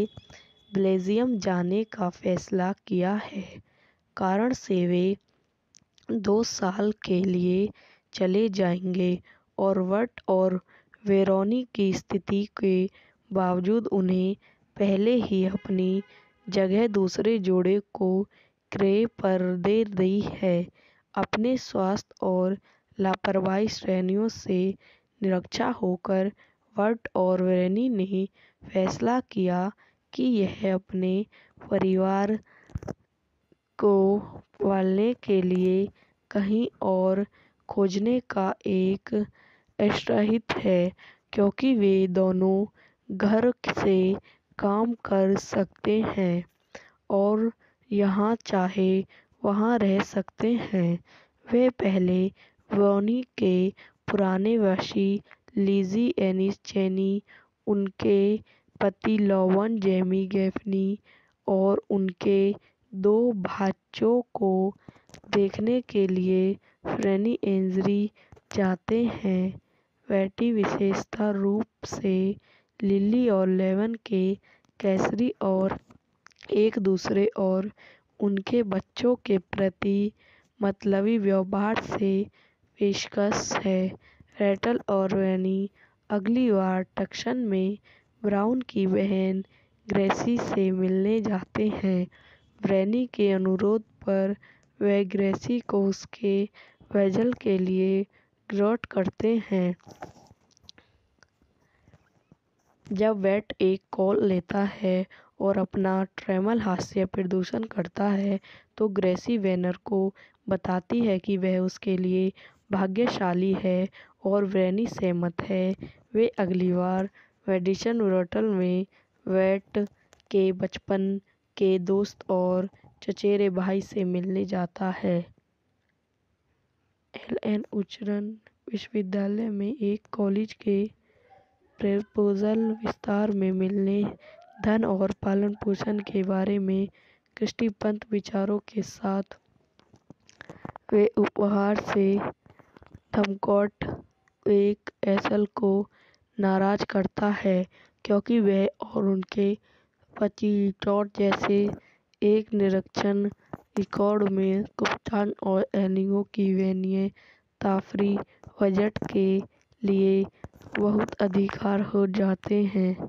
बेल्जियम जाने का फैसला किया है, कारण से वे 2 साल के लिए चले जाएंगे और वट और वेरोनी की स्थिति के बावजूद उन्हें पहले ही अपनी जगह दूसरे जोड़े को क्रय पर दे दी है। अपने स्वास्थ्य और लापरवाही श्रेणियों से निरक्षा होकर वट और वेरोनी ने फैसला किया कि यह अपने परिवार को पालने के लिए कहीं और खोजने का एक अवसर है, क्योंकि वे दोनों घर से काम कर सकते हैं और जहाँ चाहे वहाँ रह सकते हैं। वे पहले वेरोनी के पुराने वासी लिजी एनिस चेनी, उनके पति लॉवन जेमी गैफनी और उनके 2 बच्चों को देखने के लिए फ्रेनी एंजरी जाते हैं। बेटी विशेष रूप से लिली और लेवन के कैसरी और एक दूसरे और उनके बच्चों के प्रति मतलबी व्यवहार से पेशकश है। रेचल और वेनी अगली बार टक्सन में ब्राउन की बहन ग्रेसी से मिलने जाते हैं। ब्रैनी के अनुरोध पर वे ग्रेसी को उसके वेजल के लिए ग्रोट करते हैं। जब वेट एक कॉल लेता है और अपना ट्रेमल हास्य प्रदर्शन करता है तो ग्रेसी वेनर को बताती है कि वह उसके लिए भाग्यशाली है और ब्रैनी सहमत है। वे अगली बार मेडिसन होटल में वेट के बचपन के दोस्त और चचेरे भाई से मिलने जाता है। एलन उच्चतम विश्वविद्यालय में एक कॉलेज के प्रपोजल विस्तार में मिलने, धन और पालन पोषण के बारे में दृष्टिपंत विचारों के साथ वे उपहार से धमकोट एक एसल को नाराज करता है क्योंकि वह और उनके पति टॉड जैसे एक निरीक्षण रिकॉर्ड में कप्तान और एलिंगो की वैनिये तफरी बजट के लिए बहुत अधिकार हो जाते हैं।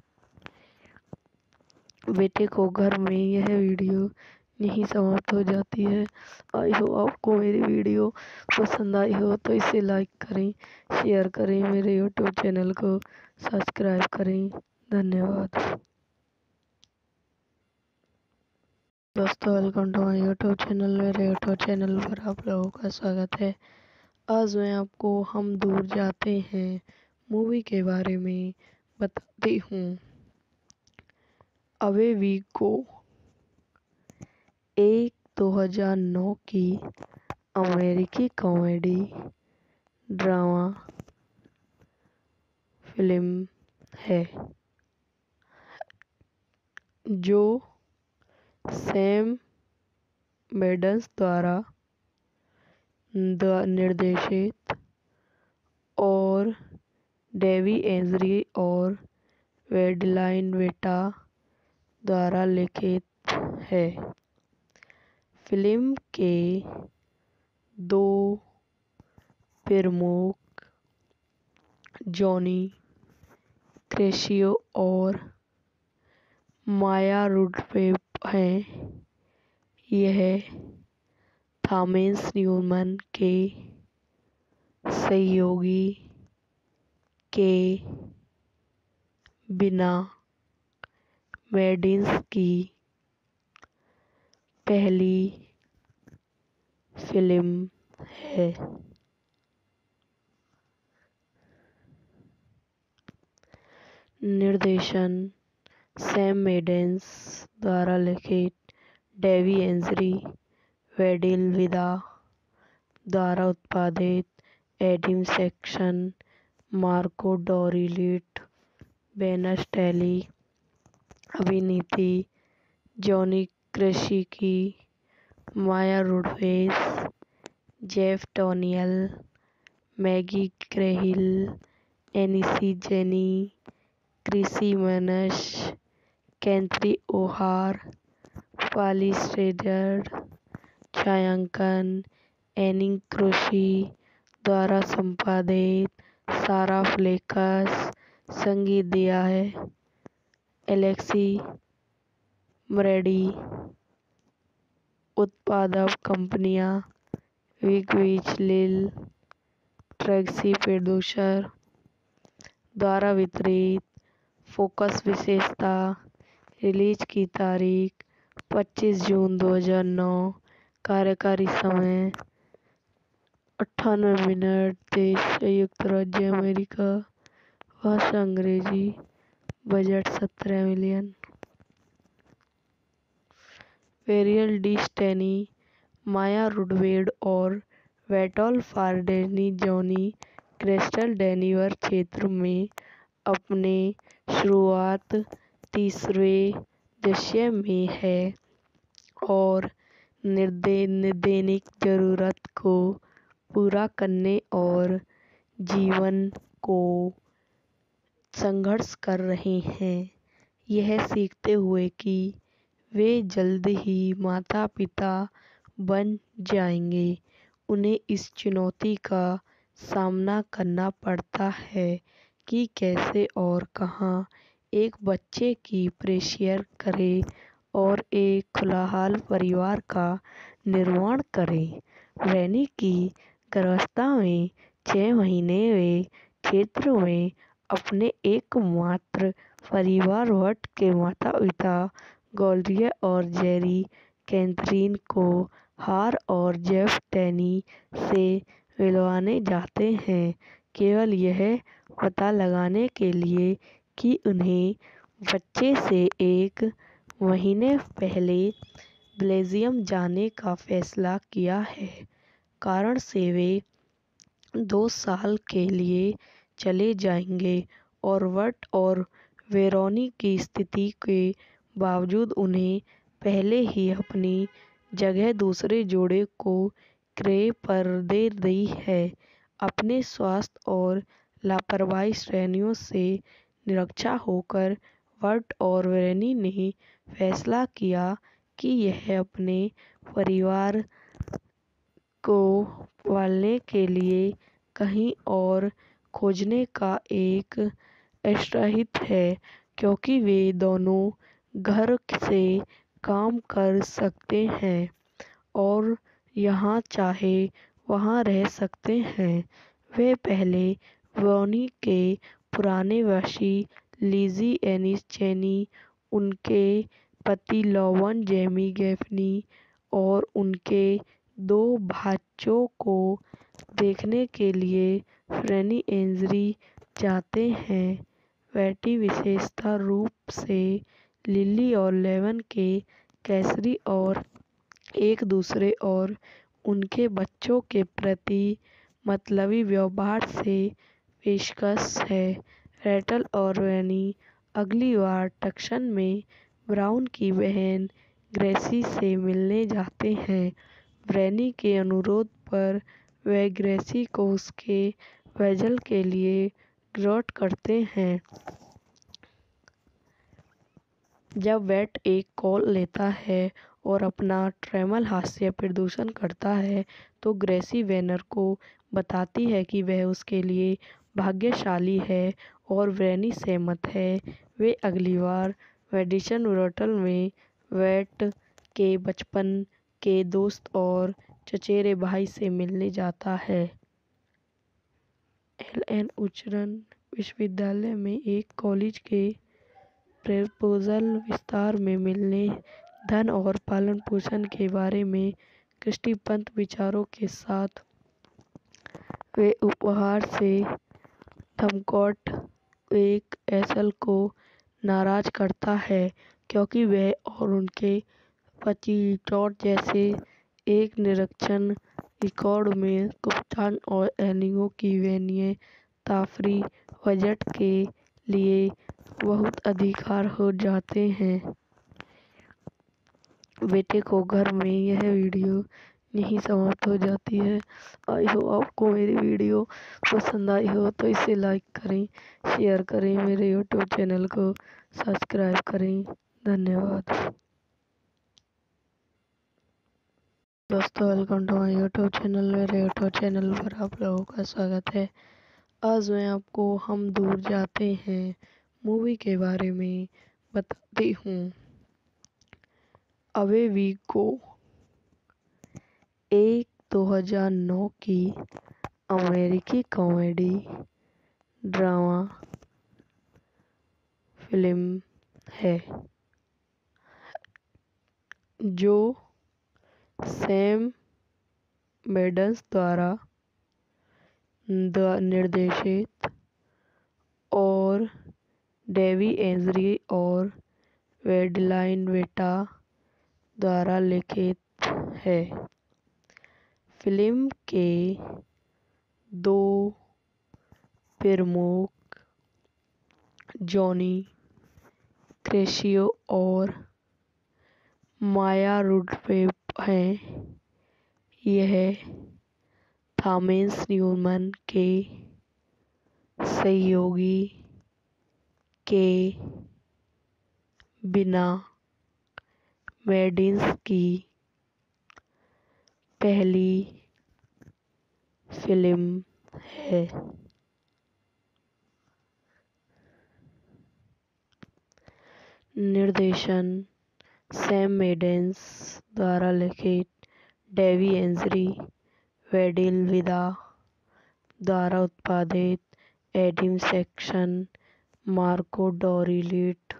बेटे को घर में यह वीडियो यहीं समाप्त हो जाती है। आई हो आपको मेरी वीडियो पसंद आई हो तो इसे लाइक करें, शेयर करें, मेरे यूट्यूब चैनल को सब्सक्राइब करें। धन्यवाद दोस्तों, welcome to my YouTube channel. मेरे यूट्यूब चैनल पर आप लोगों का स्वागत है। आज मैं आपको हम दूर जाते हैं मूवी के बारे में बताती हूँ। अवे वी गो एक 2009 की अमेरिकी कॉमेडी ड्रामा फिल्म है जो सैम मेंडेस द्वारा निर्देशित और डेवी एंजरी और वेडलाइन वेटा द्वारा लिखित है। फिल्म के दो प्रमुख जॉनी क्रेशियो और माया रुडवेप हैं। यह थॉमस न्यूमैन के सहयोगी के बिना मेंडेस की पहली फिल्म है। निर्देशन सैम मेंडेस द्वारा लिखित, डेवी एंजरी वेडिल विदा द्वारा उत्पादित, एडम सैक्सन, मार्को डोरिलिट, बेन स्टैली, अभिनीति जॉनी क्रेशिकी, माया रुडवेस, जेफ टोनियल, मैगी ग्रेहिल, एनिसी जेनी, क्रिसी मनश, कैंथी ओहार, पाली स्ट्रेडर, छायांकन एनिंग क्रोशी द्वारा संपादित, सारा फ्लेकस, संगीत दिया है एलेक्सी मरेडी। उत्पादक कंपनियां विग लिल, ट्रैक्सी प्रोड्यूसर द्वारा वितरित। फोकस विशेषता, रिलीज की तारीख 25 जून 2009, कार्यकारी समय 98 मिनट, देश संयुक्त राज्य अमेरिका, भाषा अंग्रेजी, बजट 17 मिलियन। वेरियल डी स्टैनी, माया रुडवेड और वेटोल फारडेनी जॉनी क्रिस्टल डेनिवर क्षेत्र में अपने शुरुआत तीसरे दशक में है और दैनिक जरूरत को पूरा करने और जीवन को संघर्ष कर रहे हैं, यह सीखते हुए कि वे जल्द ही माता पिता बन जाएंगे। उन्हें इस चुनौती का सामना करना पड़ता है कि कैसे और कहाँ एक बच्चे की प्रेशियर करें और एक खुशहाल परिवार का निर्माण करें। रैनी की गर्भावस्था में 6 महीने वे क्षेत्र में अपने एकमात्र परिवार वट के माता पिता ग्लोरिया और जेरी कैथरीन को हार और जेफ टैनी से मिलवाने जाते हैं, केवल यह पता लगाने के लिए कि उन्हें बच्चे से 1 महीने पहले बेल्जियम जाने का फैसला किया है, कारण से वे 2 साल के लिए चले जाएंगे और वट और वेरोनी की स्थिति के बावजूद उन्हें पहले ही अपनी जगह दूसरे जोड़े को क्रय पर दे दी है। अपने स्वास्थ्य और लापरवाही श्रेणियों से निरक्षा होकर वट और वेरोनी ने फैसला किया कि यह अपने परिवार को पालने के लिए कहीं और खोजने का एक एक्स्ट्रा हित है, क्योंकि वे दोनों घर से काम कर सकते हैं और यहाँ चाहे वहाँ रह सकते हैं। वे पहले वॉनी के पुराने वासी लिजी एनिस चेनी, उनके पति लॉवन जेमी गैफनी और उनके 2 भाइयों को देखने के लिए फ्रेनी एंजरी जाते हैं। बेटी विशेषता रूप से लिली और लेवन के कैसरी और एक दूसरे और उनके बच्चों के प्रति मतलबी व्यवहार से पेशकश है। रेटल और रैनी अगली बार टक्सन में ब्राउन की बहन ग्रेसी से मिलने जाते हैं। ब्रैनी के अनुरोध पर वे ग्रेसी को उसके वेजल के लिए ग्रोट करते हैं। जब वेट एक कॉल लेता है और अपना ट्रेमल हास्य प्रदर्शन करता है तो ग्रेसी वेनर को बताती है कि वह उसके लिए भाग्यशाली है और ब्रैनी सहमत है। वे अगली बार मेडिसन रोटल में वेट के बचपन के दोस्त और चचेरे भाई से मिलने जाता है। एलन उच्चरण विश्वविद्यालय में एक कॉलेज के प्रपोजल विस्तार में मिलने, धन और पालन पोषण के बारे में कृष्टिपंथ विचारों के साथ वे उपहार से थमकॉट एक एसल को नाराज करता है, क्योंकि वह और उनके पति टॉड जैसे एक निरीक्षण रिकॉर्ड में कप्तान और एनिगो की वैन्य ताफरी बजट के लिए बहुत अधिकार हो जाते हैं। बेटे को घर में यह वीडियो यहीं समाप्त हो जाती है। आई होप आपको मेरी वीडियो पसंद आई हो तो इसे लाइक करें, शेयर करें, मेरे यूट्यूब चैनल को सब्सक्राइब करें। धन्यवाद दोस्तों, welcome to my YouTube channel. मेरे यूट्यूब चैनल पर आप लोगों का स्वागत है। आज मैं आपको हम दूर जाते हैं मूवी के बारे में बताती हूँ। अवे वी गो एक 2009 की अमेरिकी कॉमेडी ड्रामा फिल्म है जो सैम मेंडेस द्वारा निर्देशित और डेवी एंजरी और वेडलाइन वेटा द्वारा लिखित है। फिल्म के 2 प्रमुख जॉनी क्रेशियो और माया रुडवेप हैं। यह थॉमस न्यूमैन के सहयोगी के बिना मेंडेस की पहली फिल्म है। निर्देशन सैम मेंडेस द्वारा लिखित, डेवी एंजरी, वेडिल विदा द्वारा उत्पादित, एडम सैक्सन, मार्को डोरिलिट,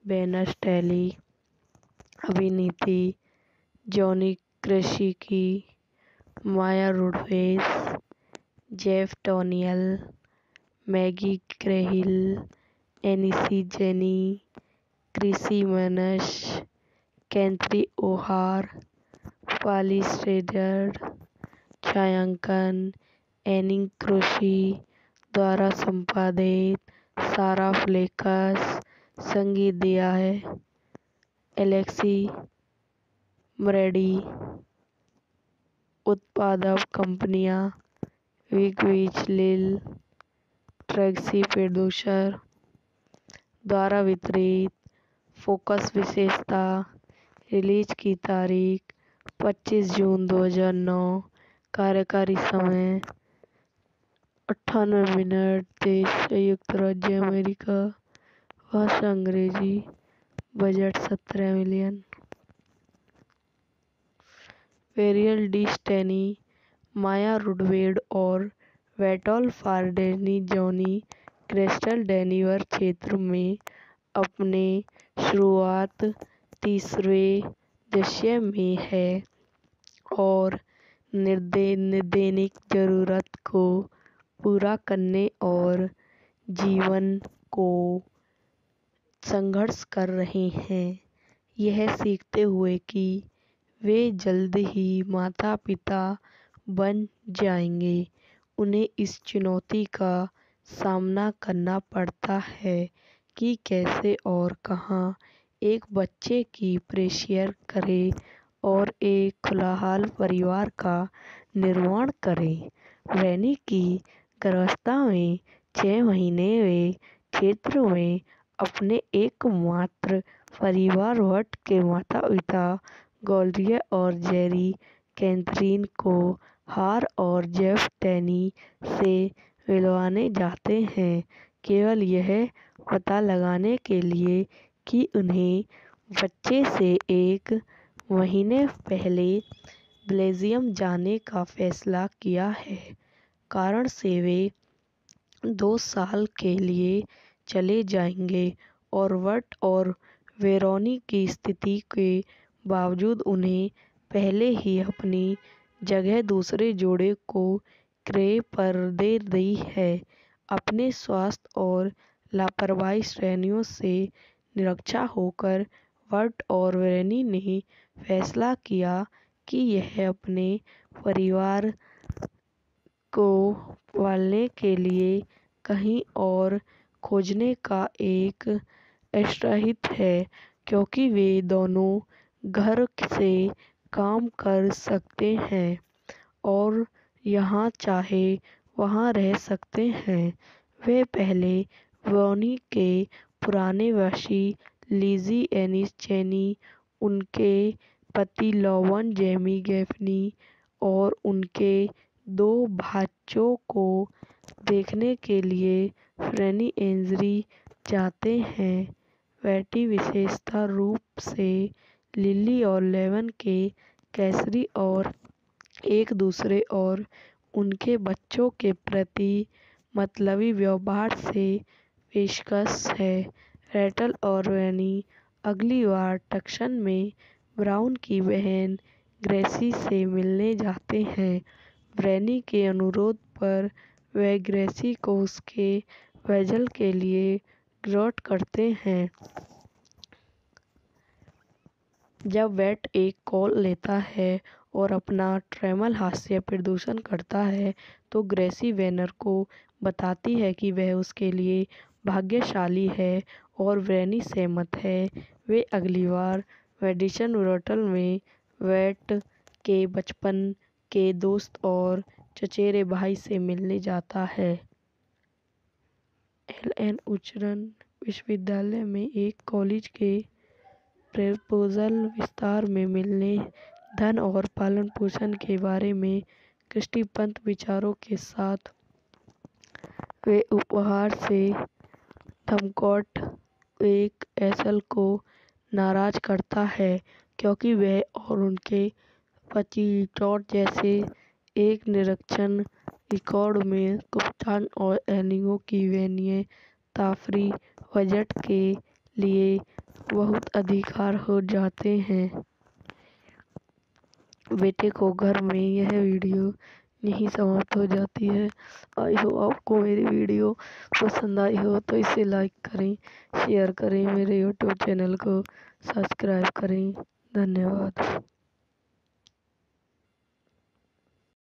बेन स्टैली। अभिनीति जॉनी क्रेशिकी, माया रुडवेस, जेफ टोनियल, मैगी क्रेहिल, एनिसी जेनी, क्रिसी मनश, कैंथरी ओहार, पाली स्ट्रेडर। छायांकन एनिंग क्रोशी द्वारा संपादित, सारा फ्लेकस। संगीत दिया है एलेक्सी मरेडी। उत्पादक कंपनियां विग लिल, ट्रेक्सी प्रोड्यूसर द्वारा वितरित। फोकस विशेषता, रिलीज की तारीख 25 जून 2009, कार्यकारी समय 98 मिनट। देश संयुक्त राज्य अमेरिका। भाषा अंग्रेजी। Budget 17 million. वेरियल डी स्टेनी, माया रुडवेड और वेटोल डेनी जॉनी क्रिस्टल डेनिवर क्षेत्र में अपने शुरुआत तीसरे दशक में है और दैनिक जरूरत को पूरा करने और जीवन को संघर्ष कर रहे हैं, यह सीखते हुए कि वे जल्द ही माता पिता बन जाएंगे। उन्हें इस चुनौती का सामना करना पड़ता है कि कैसे और कहाँ एक बच्चे की परवरिश करें और एक खुशहाल परिवार का निर्माण करें। रैनी की गर्भावस्था में 6 महीने वे क्षेत्र में अपने एकमात्र परिवार वट के माता पिता ग्लोरिया और जेरी कैथरीन को हार और जेफ डेनी से मिलवाने जाते हैं, केवल यह पता लगाने के लिए कि उन्हें बच्चे से 1 महीने पहले बेल्जियम जाने का फैसला किया है, कारण से वे 2 साल के लिए चले जाएंगे और वट और वेरोनी की स्थिति के बावजूद उन्हें पहले ही अपनी जगह दूसरे जोड़े को क्रय पर दे दी है। अपने स्वास्थ्य और लापरवाही श्रेणियों से निरक्षा होकर वट और वेरोनी ने फैसला किया कि यह अपने परिवार को पालने के लिए कहीं और खोजने का एक अवसर है, क्योंकि वे दोनों घर से काम कर सकते हैं और जहाँ चाहे वहाँ रह सकते हैं। वे पहले वेरोनी के पुराने वासी लिजी एनिस चेनी, उनके पति लॉवन जेमी गैफनी और उनके 2 बच्चों को देखने के लिए फ्रेनी एंजरी जाते हैं। बेटी विशेष रूप से लिली और लेवन के कैसरी और एक दूसरे और उनके बच्चों के प्रति मतलबी व्यवहार से पेशकश है। रेचल और वेरोनी अगली बार टक्सन में ब्राउन की बहन ग्रेसी से मिलने जाते हैं। वेरोनी के अनुरोध पर वे ग्रेसी को उसके वेजल के लिए ग्रोट करते हैं। जब वेट एक कॉल लेता है और अपना ट्रेमल हास्य प्रदर्शन करता है, तो ग्रेसी वेनर को बताती है कि वह उसके लिए भाग्यशाली है और वेरोनी सहमत है। वे अगली बार मेडिसन होटल में वेट के बचपन के दोस्त और चचेरे भाई से मिलने जाता है। एलन उच्चतर विश्वविद्यालय में एक कॉलेज के प्रपोजल विस्तार में मिलने, धन और पालन पोषण के बारे में दृष्टिपंथ विचारों के साथ। वे उपहार से धमकोट एक एसल को नाराज करता है, क्योंकि वह और उनके पति टॉड जैसे एक निरक्षर रिकॉर्ड में कप्तान और एनिगो की वैनिये तफरी बजट के लिए बहुत अधिकार हो जाते हैं। बेटे को घर में यह वीडियो यहीं समाप्त हो जाती है। आई हो आपको मेरी वीडियो पसंद आई हो तो इसे लाइक करें, शेयर करें, मेरे यूट्यूब चैनल को सब्सक्राइब करें। धन्यवाद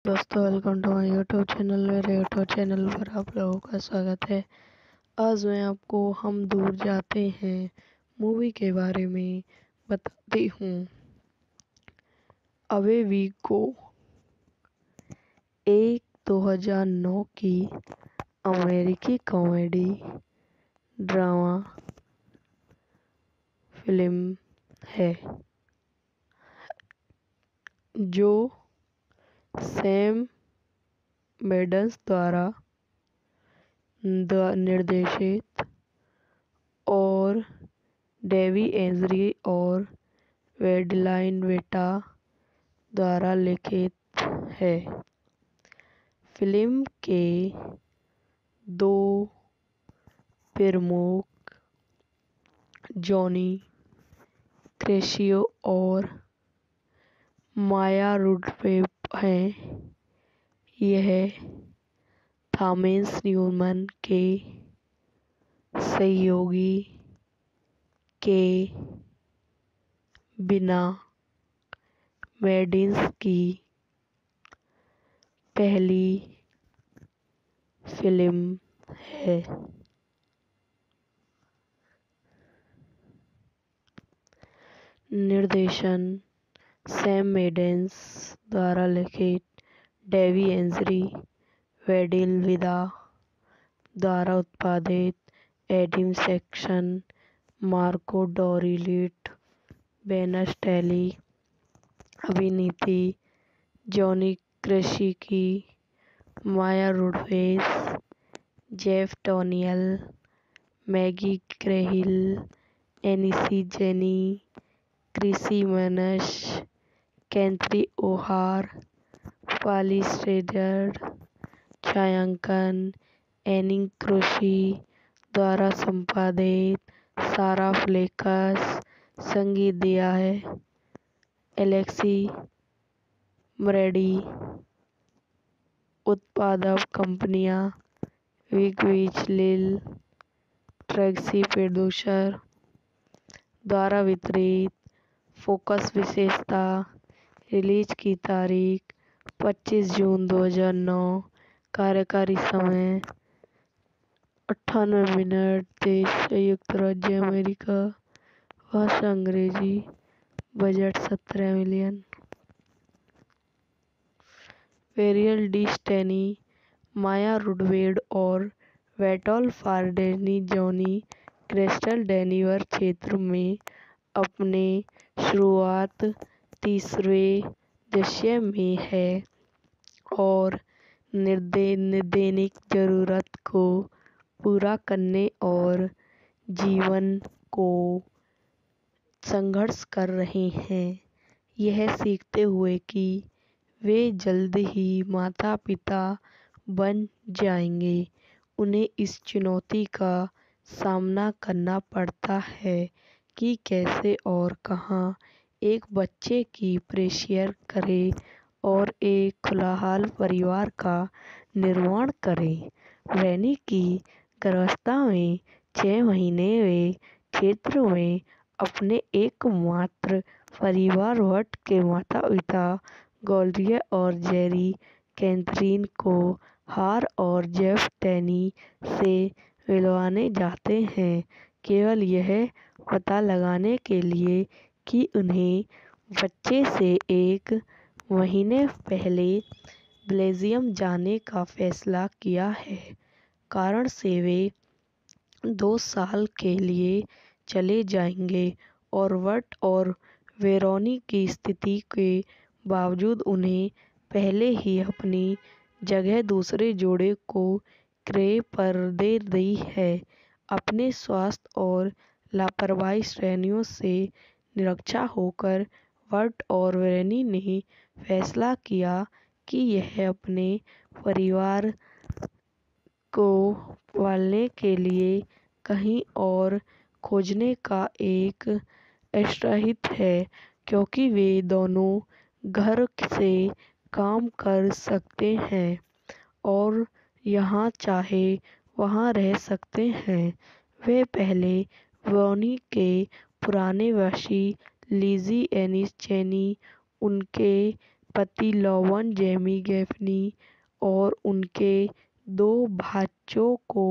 दोस्तों, welcome to my YouTube channel. मेरे यूट्यूब चैनल पर आप लोगों का स्वागत है। आज मैं आपको हम दूर जाते हैं मूवी के बारे में बताती हूँ। अवे वी गो एक 2009 की अमेरिकी कॉमेडी ड्रामा फिल्म है जो सैम मेंडेस द्वारा निर्देशित और डेवी एंजरी और वेडलाइन वेटा द्वारा लिखित है। फिल्म के दो प्रमुख जॉनी क्रेशियो और माया रुडवेप हैं। यह थॉमस न्यूमैन के सहयोगी के बिना मेंडेस की पहली फिल्म है। निर्देशन सैम मेंडेस द्वारा लिखित, डेवी एंजरी, वेडिल विदा द्वारा उत्पादित, एडम सैक्सन, मार्को डोरिलिट, बेन स्टैली। अभिनीति जॉनी क्रेसिकी, माया रुडवेस, जेफ डैनियल, मैगी ग्रहिल, एनिसी जेनी, क्रिसी मनस, कैथरी ओहार, पाली स्ट्रेडर। छायांकन एनिंग क्रोशी द्वारा संपादित, सारा फ्लेक्स। संगीत दिया है एलेक्सी मरेडी। उत्पादक कंपनियां विग लिल, ट्रेक्सी प्रोड्यूसर द्वारा वितरित। फोकस विशेषता, रिलीज की तारीख 25 जून 2009, कार्यकारी समय 98 मिनट, देश संयुक्त राज्य अमेरिका, भाषा अंग्रेजी, बजट 17 मिलियन। वेरियल डी स्टैनी, माया रुडवेड और वेटोल फारडेनी जॉनी क्रिस्टल डेनिवर क्षेत्र में अपने शुरुआत तीसरे दशक में है और दैनिक जरूरत को पूरा करने और जीवन को संघर्ष कर रहे हैं, यह सीखते हुए कि वे जल्द ही माता पिता बन जाएंगे। उन्हें इस चुनौती का सामना करना पड़ता है कि कैसे और कहाँ एक बच्चे की परवरिश करें और एक खुशहाल परिवार का निर्माण करें। रैनी की गर्भावस्था में 6 महीने वे क्षेत्र में अपने एकमात्र परिवार वट के माता पिता ग्लोरिया और जेरी कैथरीन को हार और जेफ डैनी से मिलवाने जाते हैं, केवल यह पता लगाने के लिए कि उन्हें बच्चे से 1 महीने पहले बेल्जियम जाने का फैसला किया है, कारण से वे 2 साल के लिए चले जाएंगे और वट और वेरोनी की स्थिति के बावजूद उन्हें पहले ही अपनी जगह दूसरे जोड़े को क्रय पर दे दी है। अपने स्वास्थ्य और लापरवाही श्रेणियों से निरक्षा होकर वट और वेरोनी ने फैसला किया कि यह अपने परिवार को पालने के लिए कहीं और खोजने का एक अवसर है, क्योंकि वे दोनों घर से काम कर सकते हैं और जहाँ चाहे वहाँ रह सकते हैं। वे पहले वेरोनी के पुराने वासी लिजी एनिस चेनी, उनके पति लॉवन जेमी गैफनी और उनके 2 बच्चों को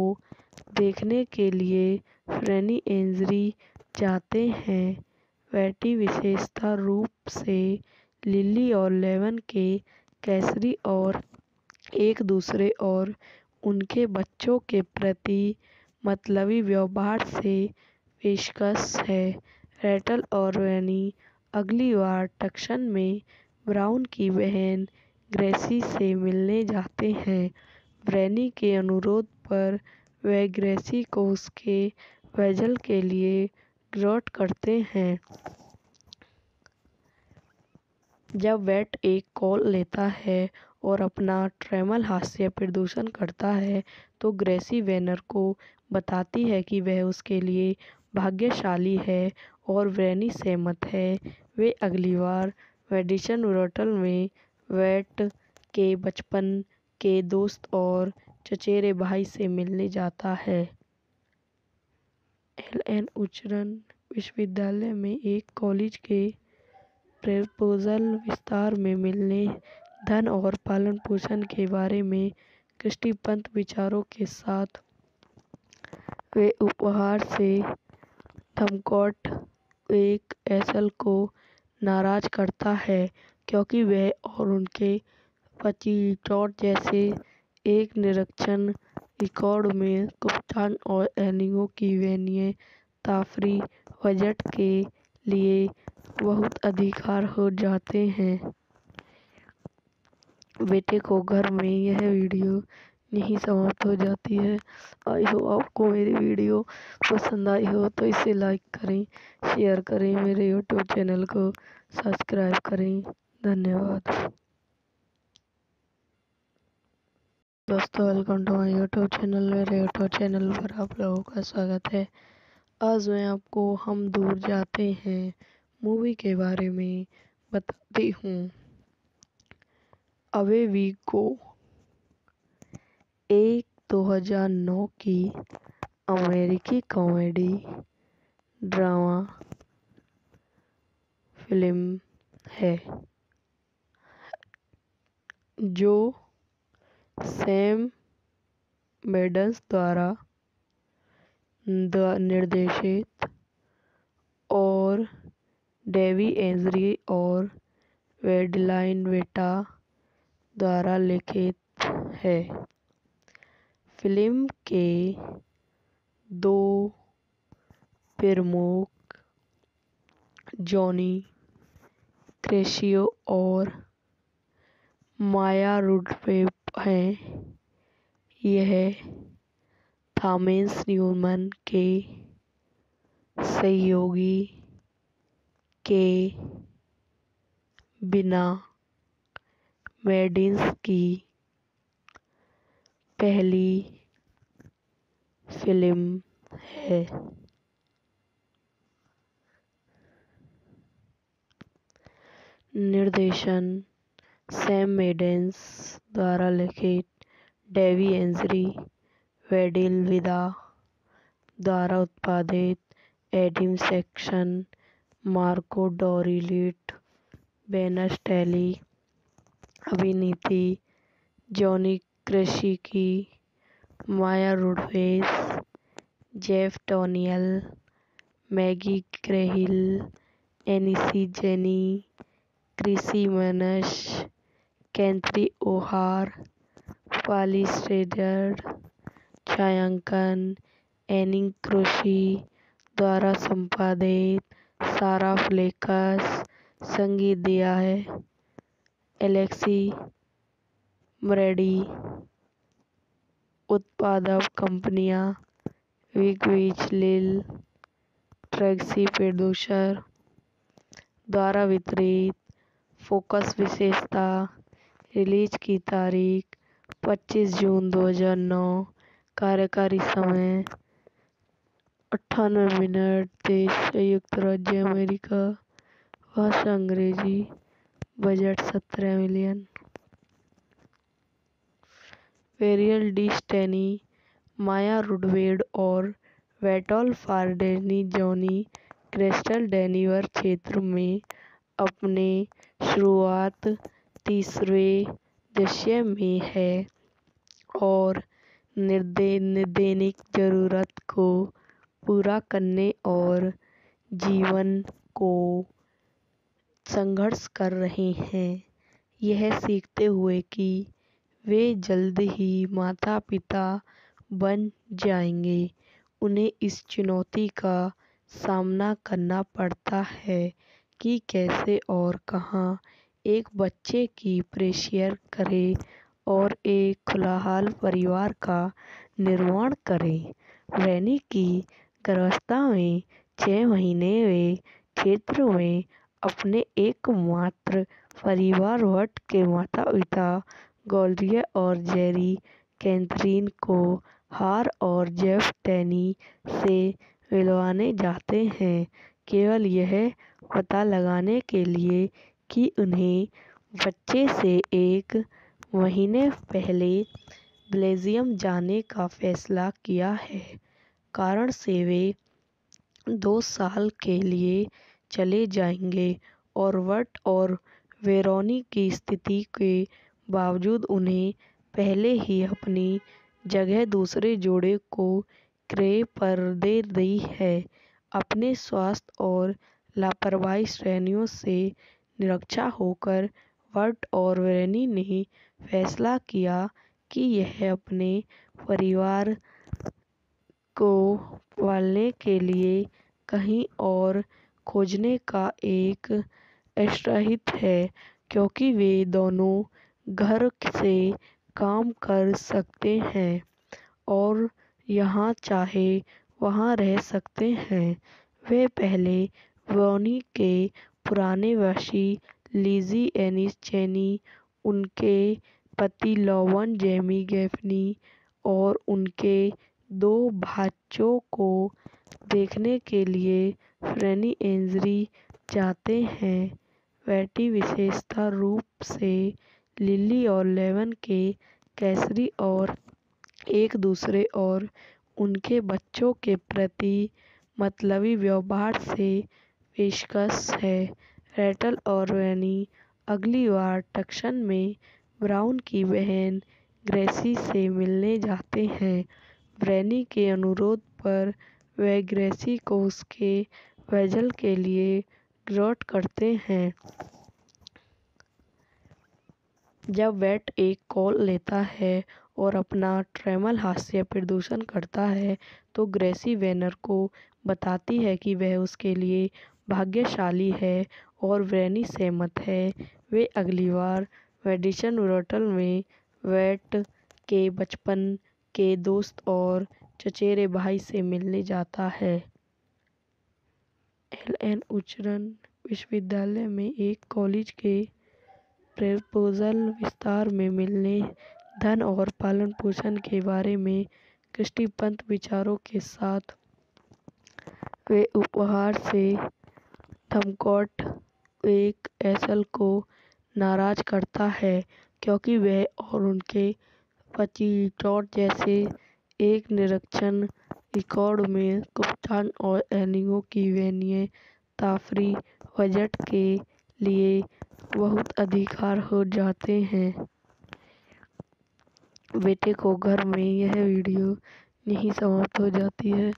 देखने के लिए रैनी एंजरी जाते हैं। बेटी विशेष रूप से लिली और लेवन के कैसरी और एक दूसरे और उनके बच्चों के प्रति मतलबी व्यवहार से पेशकश है। रेचल और रैनी अगली बार टक्सन में ब्राउन की बहन ग्रेसी से मिलने जाते हैं। ब्रैनी के अनुरोध पर वह ग्रेसी को उसके वेजल के लिए ड्रॉट करते हैं। जब वेट एक कॉल लेता है और अपना ट्रेमल हास्य प्रदर्शन करता है तो ग्रेसी वेनर को बताती है कि वह उसके लिए भाग्यशाली है और ब्रैनी सहमत है। वे अगली बार मेडिसन ब्रोटल में वेट के बचपन के दोस्त और चचेरे भाई से मिलने जाता है। एलन उच्चरण विश्वविद्यालय में एक कॉलेज के प्रपोजल विस्तार में मिलने, धन और पालन पोषण के बारे में दृष्टिपंत विचारों के साथ वे उपहार से थमकॉट एक एसल को नाराज करता है क्योंकि वह और उनके पति टॉड जैसे एक निरीक्षण रिकॉर्ड में कप्तान और एनिगो की वैन्य ताफरी बजट के लिए बहुत अधिकार हो जाते हैं। बेटे को घर में यह वीडियो यहीं समाप्त हो जाती है। आई हो आपको मेरी वीडियो पसंद आई हो तो इसे लाइक करें, शेयर करें, मेरे यूट्यूब चैनल को सब्सक्राइब करें। धन्यवाद दोस्तों, welcome to my YouTube channel. मेरे यूट्यूब चैनल पर आप लोगों का स्वागत है। आज मैं आपको हम दूर जाते हैं मूवी के बारे में बताती हूँ। अवे वी गो एक 2009 की अमेरिकी कॉमेडी ड्रामा फिल्म है जो सैम मेंडेस द्वारा निर्देशित और डेवी एंजरी और वेडलाइन वेटा द्वारा लिखित है। फिल्म के दो प्रमुख जॉनी क्रेशियो और माया रुडवेप हैं। यह थॉमस न्यूमैन के सहयोगी के बिना मेंडेस की पहली फिल्म है। निर्देशन सैम मेंडेस द्वारा लिखित, डेवी एंजरी वेडिल विदा द्वारा उत्पादित, एडम सेक्शन, मार्को डोरिलिट, बेन स्टैली, अभिनीति जॉनी क्रेशिकी, माया रुडवेस, जेफ टोनियल, मैगी ग्रेहिल, एनिसी जेनी, क्रिसी मनश, कैंथी ओहार, पाली स्ट्रेडर, छायांकन एनिंग क्रोशी द्वारा संपादित, सारा फ्लेकस, संगीत दिया है एलेक्सी मरेडी, उत्पादक कंपनियां विग लिल, ट्रैक्सी प्रोड्यूसर द्वारा वितरित, फोकस विशेषता, रिलीज की तारीख 25 जून 2009, कार्यकारी समय 98 मिनट, देश संयुक्त राज्य अमेरिका, भाषा अंग्रेजी, बजट 17 मिलियन। वेरियल डी स्टैनी, माया रुडवेड और वेटॉल फारडेनी जॉनी क्रिस्टल डेनिवर क्षेत्र में अपने शुरुआत तीसरे दशक में है और दैनिक जरूरत को पूरा करने और जीवन को संघर्ष कर रहे हैं, यह सीखते हुए कि वे जल्द ही माता पिता बन जाएंगे। उन्हें इस चुनौती का सामना करना पड़ता है कि कैसे और कहाँ एक बच्चे की प्रेशियर करे और एक खुशहाल परिवार का निर्माण करे। रैनी की गर्भावस्था में 6 महीने वे क्षेत्र में अपने एकमात्र परिवार वट के माता पिता गोल्डिया और जेरी कैथरीन को हार और जेफ टैनी से मिलवाने जाते हैं, केवल यह पता लगाने के लिए कि उन्हें बच्चे से 1 महीने पहले बेल्जियम जाने का फैसला किया है, कारण से वे 2 साल के लिए चले जाएंगे और वट और वेरोनी की स्थिति के बावजूद उन्हें पहले ही अपनी जगह दूसरे जोड़े को क्रय पर दे दी है। अपने स्वास्थ्य और लापरवाही श्रेणियों से निरक्षा होकर वट और वेरोनी ने फैसला किया कि यह अपने परिवार को पालने के लिए कहीं और खोजने का एक औत्साहित है, क्योंकि वे दोनों घर से काम कर सकते हैं और यहाँ चाहे वहाँ रह सकते हैं। वे पहले वेरोनी के पुराने वासी लिजी एनिस चेनी, उनके पति लोवन जेमी गैफनी और उनके 2 भाइयों को देखने के लिए फ्रेनी एंजरी जाते हैं। बेटी विशेष रूप से लिली और लेवन के कैसरी और एक दूसरे और उनके बच्चों के प्रति मतलबी व्यवहार से पेशकश है। रेचल और रैनी अगली बार टक्सन में ब्राउन की बहन ग्रेसी से मिलने जाते हैं। रैनी के अनुरोध पर वे ग्रेसी को उसके वेजल के लिए ड्रॉट करते हैं। जब वेट एक कॉल लेता है और अपना ट्रेमल हास्य प्रदर्शन करता है, तो ग्रेसी वेनर को बताती है कि वह उसके लिए भाग्यशाली है और रैनी सहमत है। वे अगली बार मेडिसन ब्रोटल में वेट के बचपन के दोस्त और चचेरे भाई से मिलने जाता है। एलन उच्चतर विश्वविद्यालय में एक कॉलेज के प्रपोजल विस्तार में मिलने, धन और पालन पोषण के बारे में दृष्टिपंथ विचारों के साथ। वे उपहार से थमकॉट एक एसल को नाराज करता है, क्योंकि वह और उनके पति टॉड जैसे एक निरीक्षण रिकॉर्ड में कप्तान और एनिगो की वैनिये तफरीह बजट के लिए बहुत अधिकार हो जाते हैं। बेटे को घर में यह वीडियो यहीं समाप्त हो जाती है।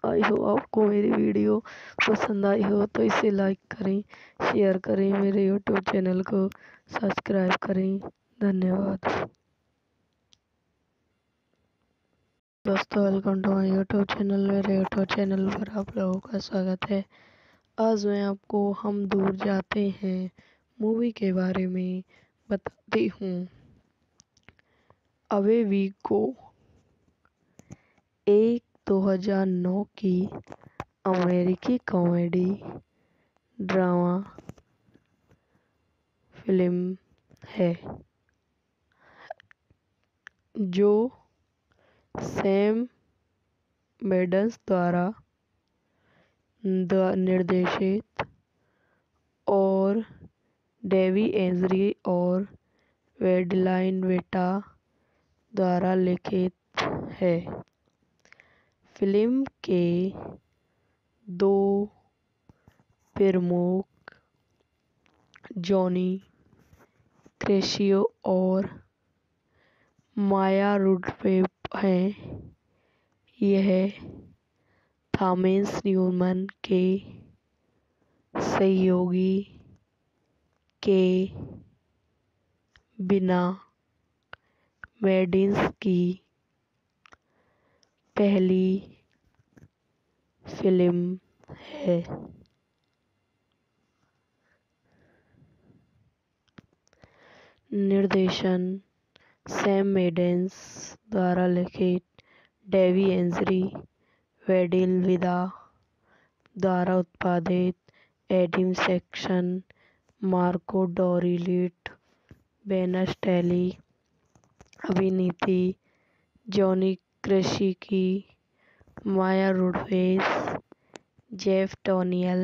आई होप आपको मेरी वीडियो पसंद आई हो तो इसे लाइक करें, शेयर करें, मेरे यूट्यूब चैनल को सब्सक्राइब करें। धन्यवाद दोस्तों, welcome to my YouTube channel. मेरे यूट्यूब चैनल पर आप लोगों का स्वागत है। आज मैं आपको हम दूर जाते हैं मूवी के बारे में बताती हूँ। अवे वी गो एक 2009 की अमेरिकी कॉमेडी ड्रामा फिल्म है जो सैम मेंडेस द्वारा निर्देशित और डेवी एंजरी और वेडलाइन वेटा द्वारा लिखित है। फिल्म के 2 प्रमुख जॉनी क्रेसियो और माया रुडवेप हैं। यह थॉमस न्यूमैन के सहयोगी के बिना मेंडेस की पहली फिल्म है। निर्देशन सैम मेडेंस द्वारा लिखित डेवी एंजरी वेडिल विदा द्वारा उत्पादित एडिम सेक्शन मार्को डोरिलिट बेनस्टेली अभिनीति जॉनी क्रेशिकी माया रुडवेस जेफ टोनियल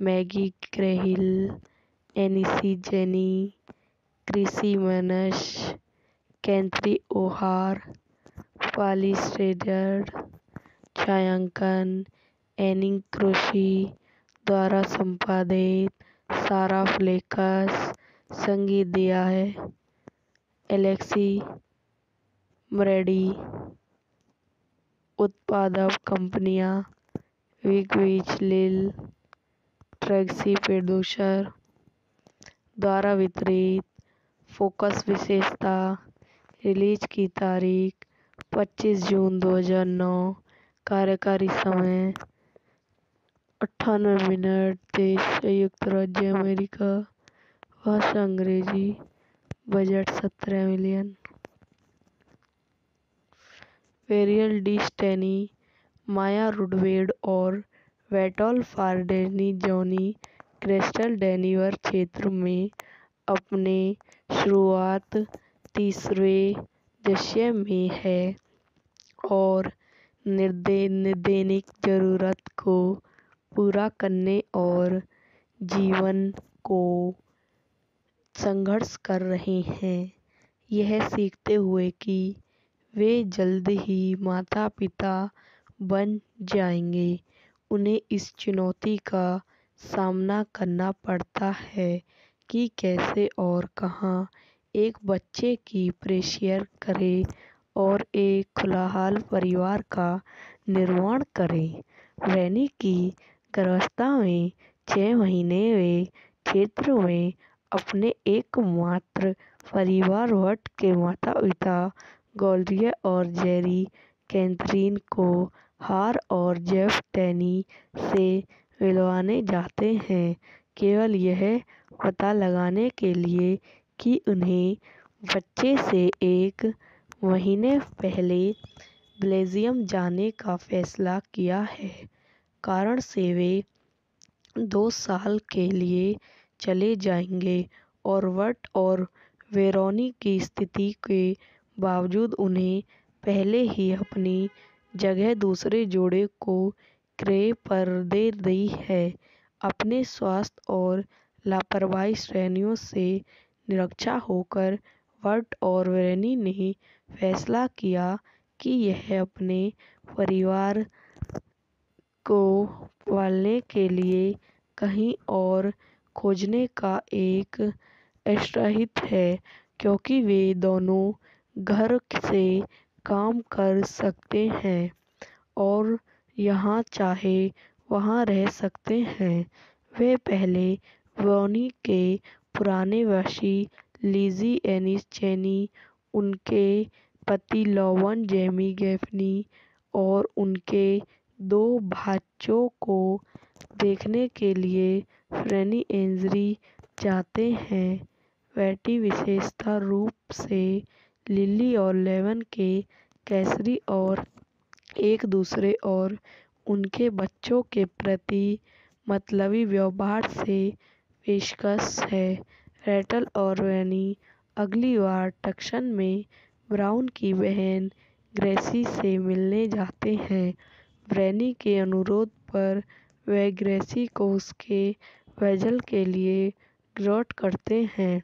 मैगी क्रेहिल एनिसी जेनी क्रिसी मनश कैंथरी ओहार पाली स्ट्रेडर छायांकन एनिंग क्रोशी द्वारा संपादित सारा फ्लेकस संगीत दिया है एलेक्सी मरेडी उत्पादक कंपनियां विगविच लिल ट्रैक्सी प्रोड्यूसर द्वारा वितरित फोकस विशेषता रिलीज की तारीख 25 जून 2009 कार्यकारी समय 98 मिनट देश संयुक्त राज्य अमेरिका भाषा अंग्रेजी बजट 17 मिलियन वेरियल डी स्टेनी माया रुडवेड और वेटॉल फारडेनी जॉनी क्रिस्टल डेनिवर क्षेत्र में अपने शुरुआत तीसरे दशक में है और दैनिक जरूरत को पूरा करने और जीवन को संघर्ष कर रहे हैं यह सीखते हुए कि वे जल्द ही माता पिता बन जाएंगे उन्हें इस चुनौती का सामना करना पड़ता है कि कैसे और कहां एक बच्चे की प्रेशियर करें और एक खुशहाल परिवार का निर्माण करें। रैनी की गर्भावस्था में 6 महीने वे क्षेत्र में अपने एकमात्र परिवार वट के माता पिता गॉल्डिया और जेरी कैथरीन को हार और जेफ टेनी से मिलवाने जाते हैं केवल यह पता लगाने के लिए कि उन्हें बच्चे से 1 महीने पहले बेल्जियम जाने का फैसला किया है कारण से वे 2 साल के लिए चले जाएंगे और वट और वेरोनी की स्थिति के बावजूद उन्हें पहले ही अपनी जगह दूसरे जोड़े को क्रय पर दे दी है अपने स्वास्थ्य और लापरवाही श्रेणियों से निरक्षा होकर वट और वेरोनी ने फैसला किया कि यह अपने परिवार को पालने के लिए कहीं और खोजने का एक अवसर है क्योंकि वे दोनों घर से काम कर सकते हैं और यहाँ चाहे वहाँ रह सकते हैं वे पहले वेरोनी के पुराने वासी लिजी एनिस चेनी उनके पति लॉवन जेमी गैफनी और उनके 2 बच्चों को देखने के लिए फ्रेनी एंजरी जाते हैं बेटी विशेषता रूप से लिली और लेवन के कैसरी और एक दूसरे और उनके बच्चों के प्रति मतलबी व्यवहार से पेशकश है रेटल और वेनी अगली बार टक्सन में ब्राउन की बहन ग्रेसी से मिलने जाते हैं ब्रैनी के अनुरोध पर वे ग्रेसी को उसके वेजल के लिए ग्रोट करते हैं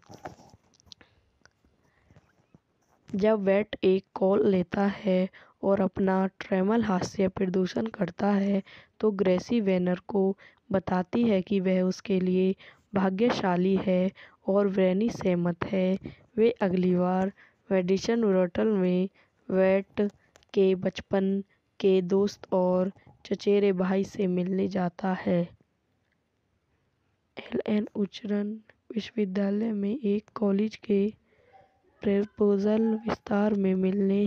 जब वेट एक कॉल लेता है और अपना ट्रेमल हास्य प्रदर्शन करता है तो ग्रेसी वेनर को बताती है कि वह उसके लिए भाग्यशाली है और ब्रैनी सहमत है वे अगली बार मेडिसन होटल में वेट के बचपन के दोस्त और चचेरे भाई से मिलने जाता है एलन उच्चरण विश्वविद्यालय में एक कॉलेज के प्रपोजल विस्तार में मिलने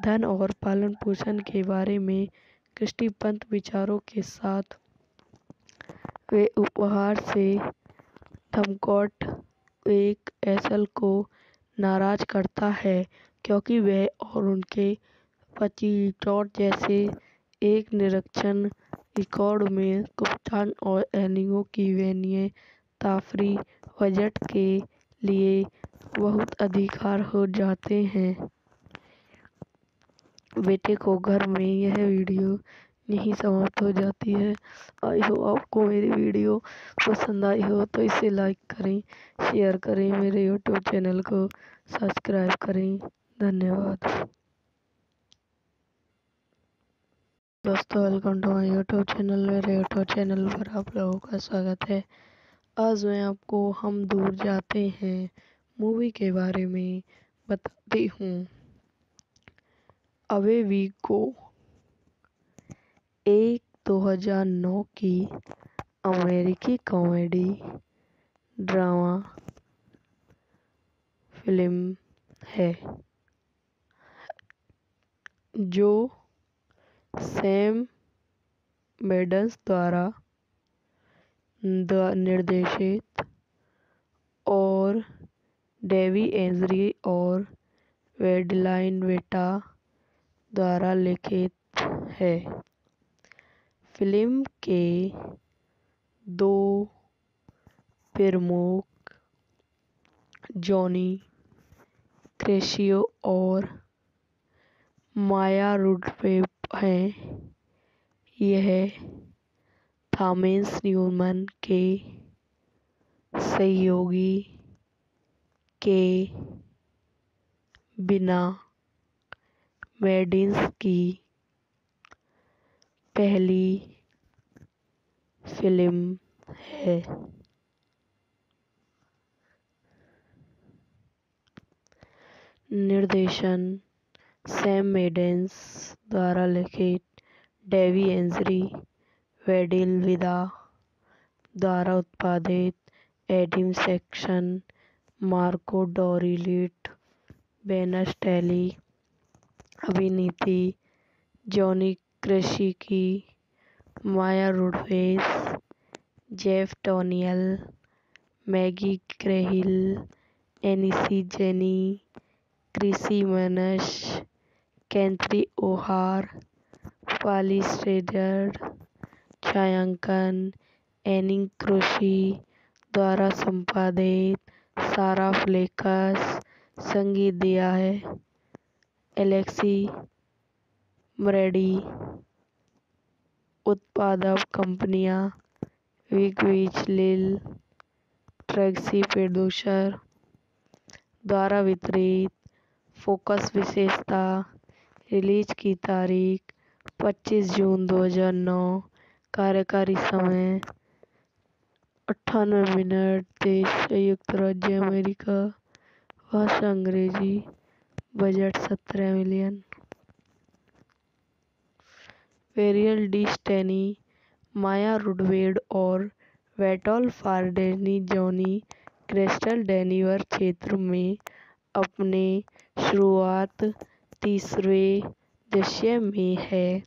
धन और पालन पोषण के बारे में दृष्टिपंत विचारों के साथ वे उपहार से थमकॉट एक एसल को नाराज करता है क्योंकि वह और उनके पति जॉर्ज जैसे एक निरीक्षण रिकॉर्ड में कप्तान और एनिगो की वैनिये ताफरी बजट के लिए बहुत अधिकार हो जाते हैं। बेटे को घर में यह वीडियो यहीं समाप्त हो जाती है। आई हो आपको मेरी वीडियो पसंद आई हो तो इसे लाइक करें, शेयर करें, मेरे यूट्यूब चैनल को सब्सक्राइब करें। धन्यवाद दोस्तों, welcome to my YouTube channel. मेरे यूट्यूब चैनल पर आप लोगों का स्वागत है। आज मैं आपको हम दूर जाते हैं मूवी के बारे में बताती हूँ। अवे वी गो एक 2009 की अमेरिकी कॉमेडी ड्रामा फिल्म है जो सैम मेंडेस द्वारा निर्देशित और डेवी एंजरी और वेडलाइन वेटा द्वारा लिखित है। फिल्म के दो प्रमुख जॉनी क्रेशियो और माया रुडवेप हैं। यह थॉमस न्यूमैन के सहयोगी के बिना मेंडेस की पहली फिल्म है। निर्देशन सैम मेंडेस द्वारा लिखित, डेवी एंजरी वेडिल विदा द्वारा उत्पादित, एडम सैक्सन, मार्को डोरिलिट, बेन स्टैली, अभिनीति जॉनी क्रेशिकी, माया रुडवेस, जेफ टोनियल, मैगी ग्रेहिल, एनिसी जेनी, क्रिसी मनश, कैंथी ओहार, पाली स्ट्रेडर, छायांकन एनिंग क्रोशी द्वारा संपादित, सारा फ्लेकस, संगीत दिया है एलेक्सी मरेडी। उत्पादक कंपनियां विग लिल, ट्रैक्सी प्रोड्यूसर द्वारा वितरित। फोकस विशेषता, रिलीज की तारीख 25 जून 2009, कार्यकारी समय 98 मिनट, देश संयुक्त राज्य अमेरिका, भाषा अंग्रेजी, बजट 17 मिलियन। वेरियल डी स्टैनी, माया रुडवेड और वेटल फारडेनी जॉनी क्रिस्टल डेनिवर क्षेत्र में अपने शुरुआत तीसरे दशक में है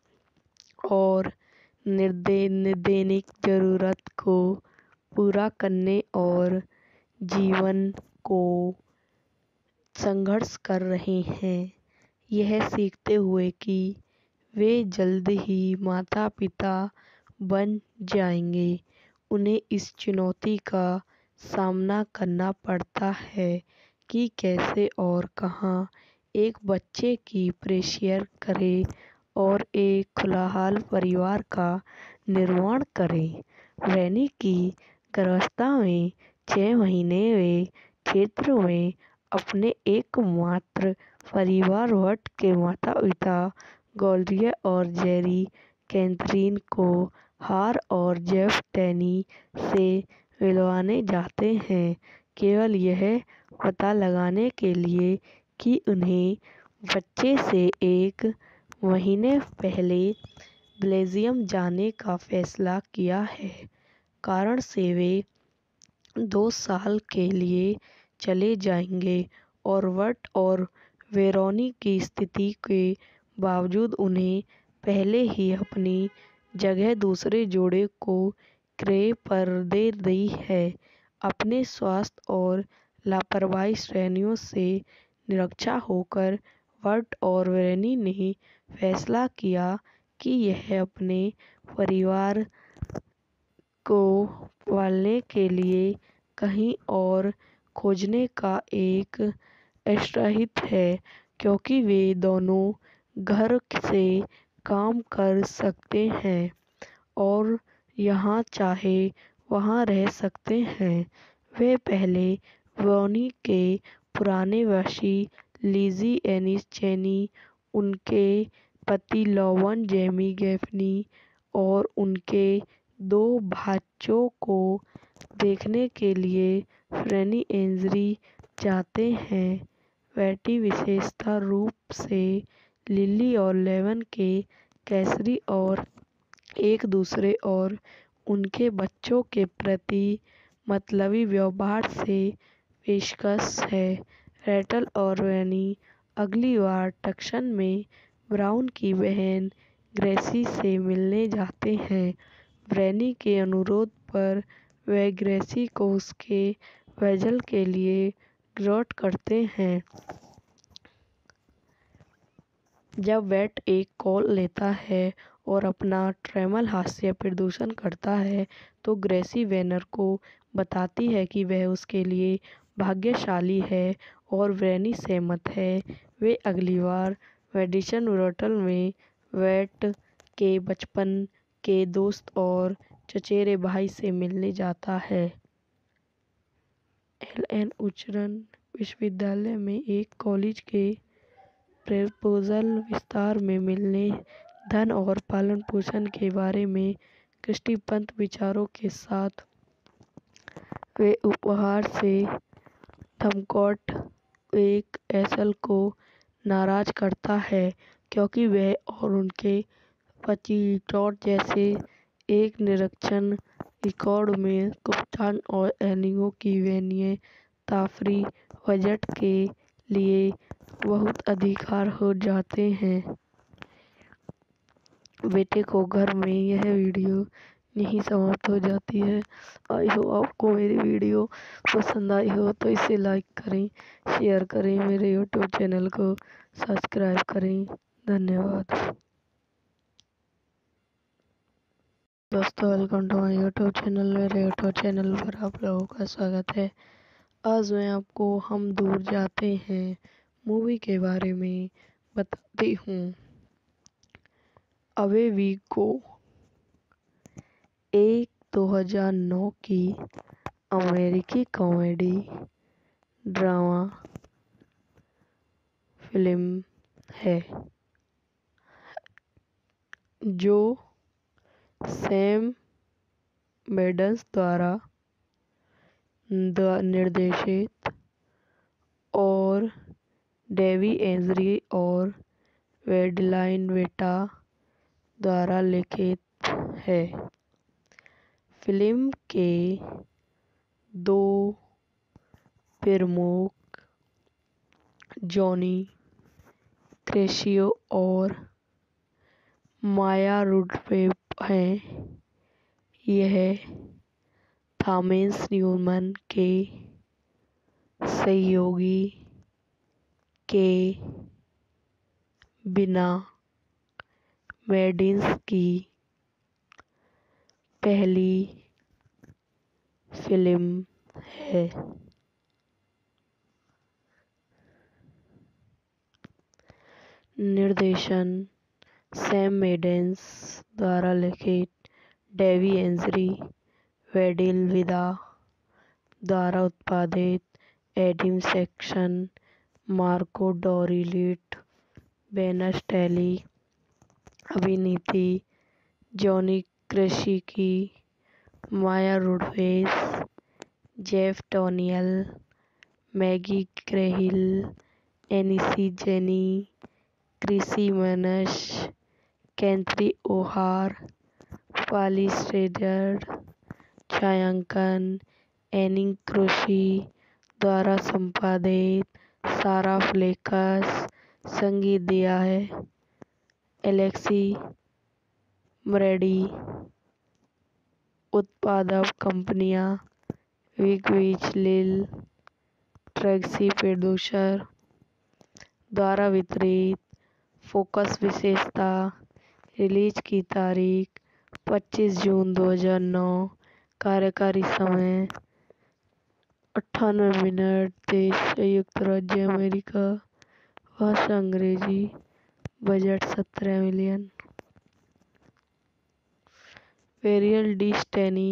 और दैनिक जरूरत को पूरा करने और जीवन को संघर्ष कर रहे हैं, यह सीखते हुए कि वे जल्द ही माता पिता बन जाएंगे। उन्हें इस चुनौती का सामना करना पड़ता है कि कैसे और कहाँ एक बच्चे की प्रेशियर करें और एक खुशहाल परिवार का निर्माण करें। रैनी की गर्भावस्था में 6 महीने वे क्षेत्र में अपने एकमात्र परिवार वट के माता पिता ग्लोरिया और जेरी कैथरीन को हार और जेफ टैनी से मिलवाने जाते हैं, केवल यह पता लगाने के लिए कि उन्हें बच्चे से 1 महीने पहले बेल्जियम जाने का फैसला किया है, कारण से वे 2 साल के लिए चले जाएंगे और वट और वेरोनी की स्थिति के बावजूद उन्हें पहले ही अपनी जगह दूसरे जोड़े को क्रय पर दे दी है। अपने स्वास्थ्य और लापरवाही श्रेणियों से निरक्षा होकर बर्ट और व्रेनी ने फैसला किया कि यह अपने परिवार को पालने के लिए कहीं और खोजने का एक आश्रित है, क्योंकि वे दोनों घर से काम कर सकते हैं और यहाँ चाहे वहाँ रह सकते हैं। वे पहले वॉनी के पुराने वासी लिजी एनिस चेनी, उनके पति लॉवन जेमी गैफनी और उनके 2 भाइयों को देखने के लिए फ्रेनी एंजरी जाते हैं। बेटी विशेषता रूप से लिली और लेवन के कैसरी और एक दूसरे और उनके बच्चों के प्रति मतलबी व्यवहार से पेशकश है। रेटल और रैनी अगली बार टक्सन में ब्राउन की बहन ग्रेसी से मिलने जाते हैं। ब्रैनी के अनुरोध पर वे ग्रेसी को उसके वेजल के लिए ग्रोट करते हैं। जब वेट एक कॉल लेता है और अपना ट्रेमल हास्य प्रदर्शन करता है तो ग्रेसी वेनर को बताती है कि वह उसके लिए भाग्यशाली है और ब्रैनी सहमत है। वे अगली बार मेडिसन ब्रोटल में वेट के बचपन के दोस्त और चचेरे भाई से मिलने जाता है। एलन उच्चरण विश्वविद्यालय में एक कॉलेज के प्रपोजल विस्तार में मिलने, धन और पालन पोषण के बारे में दृष्टिपंथ विचारों के साथ वे उपहार से थमकॉट एक एसल को नाराज करता है, क्योंकि वह और उनके पति टॉड जैसे एक निरीक्षण रिकॉर्ड में कप्तान और एनियो की वैन्य ताफरी बजट के लिए बहुत अधिकार हो जाते हैं। बेटे को घर में यह वीडियो यहीं समाप्त हो जाती है। आई होप आपको मेरी वीडियो पसंद आई हो तो इसे लाइक करें, शेयर करें, मेरे यूट्यूब चैनल को सब्सक्राइब करें। धन्यवाद दोस्तों, welcome to my YouTube channel. मेरे यूट्यूब चैनल पर आप लोगों का स्वागत है। आज मैं आपको हम दूर जाते हैं मूवी के बारे में बताती हूँ। अवे वी गो एक 2009 की अमेरिकी कॉमेडी ड्रामा फिल्म है जो सैम मेंडेस द्वारा निर्देशित और डेवी एंजरी और वेडलाइन वेटा द्वारा लिखित है। फिल्म के 2 प्रमुख जॉनी क्रेशियो और माया रुडवेप हैं। यह थॉमस न्यूमैन के सहयोगी के बिना मेंडेस की पहली फिल्म है। निर्देशन सैम मेंडेस द्वारा लिखित, डेवी एंजरी, वेडिल विदा द्वारा उत्पादित, एडम सैक्सन, मार्को डोरिलिट, बेन स्टैली, अभिनीति जॉनी क्रेशिकी, माया रुडवेस, जेफ टोनियल, मैगी क्रेहिल, एनिसी जेनी, क्रिसी मनश, कैंथरी ओहार, पाली स्ट्रेडर, छायांकन एनिंग क्रोशी द्वारा संपादित, सारा फ्लेकस, संगीत दिया है एलेक्सी मरेडी। उत्पादक कंपनियां विग विच लिल, ट्रैक्सी प्रोड्यूसर द्वारा वितरित। फोकस विशेषता। रिलीज की तारीख 25 जून 2009। कार्यकारी समय 98 मिनट। देश संयुक्त राज्य अमेरिका। भाषा अंग्रेजी। Budget 17 million. वेरियल डी स्टैनी,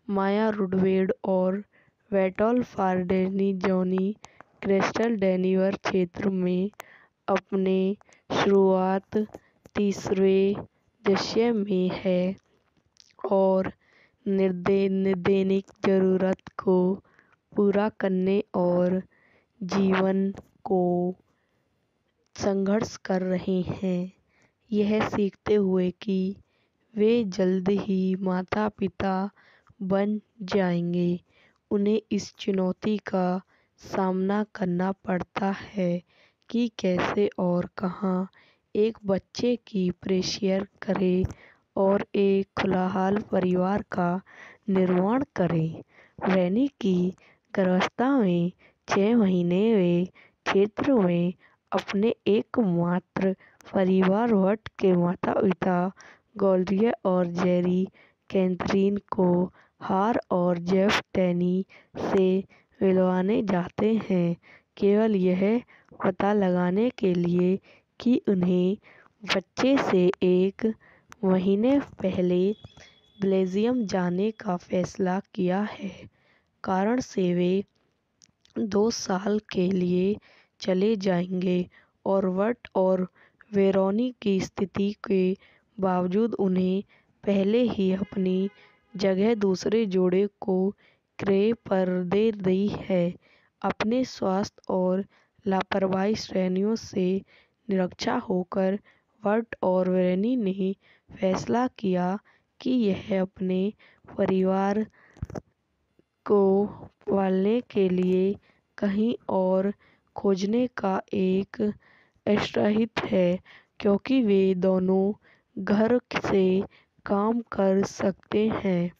माया रुडवेड और वेटोल फारडेनी जॉनी क्रिस्टल डेनिवर क्षेत्र में अपने शुरुआत तीसरे दशक में है और दैनिक जरूरत को पूरा करने और जीवन को संघर्ष कर रहे हैं, यह सीखते हुए कि वे जल्द ही माता पिता बन जाएंगे। उन्हें इस चुनौती का सामना करना पड़ता है कि कैसे और कहाँ एक बच्चे की परवरिश करें और एक खुशहाल परिवार का निर्माण करें। रैनी की गर्भावस्था में 6 महीने वे क्षेत्र में अपने एकमात्र परिवार वट के माता पिता ग्लोरिया और जेरी कैथरीन को हार और जेफ टेनी से मिलवाने जाते हैं, केवल यह पता लगाने के लिए कि उन्हें बच्चे से 1 महीने पहले बेल्जियम जाने का फैसला किया है, कारण से वे 2 साल के लिए चले जाएंगे और वट और वेरोनी की स्थिति के बावजूद उन्हें पहले ही अपनी जगह दूसरे जोड़े को क्रय पर दे दी है। अपने स्वास्थ्य और लापरवाही श्रेणियों से निरक्षा होकर वट और वेरोनी ने फैसला किया कि यह अपने परिवार को पालने के लिए कहीं और खोजने का एक अवसर है, क्योंकि वे दोनों घर से काम कर सकते हैं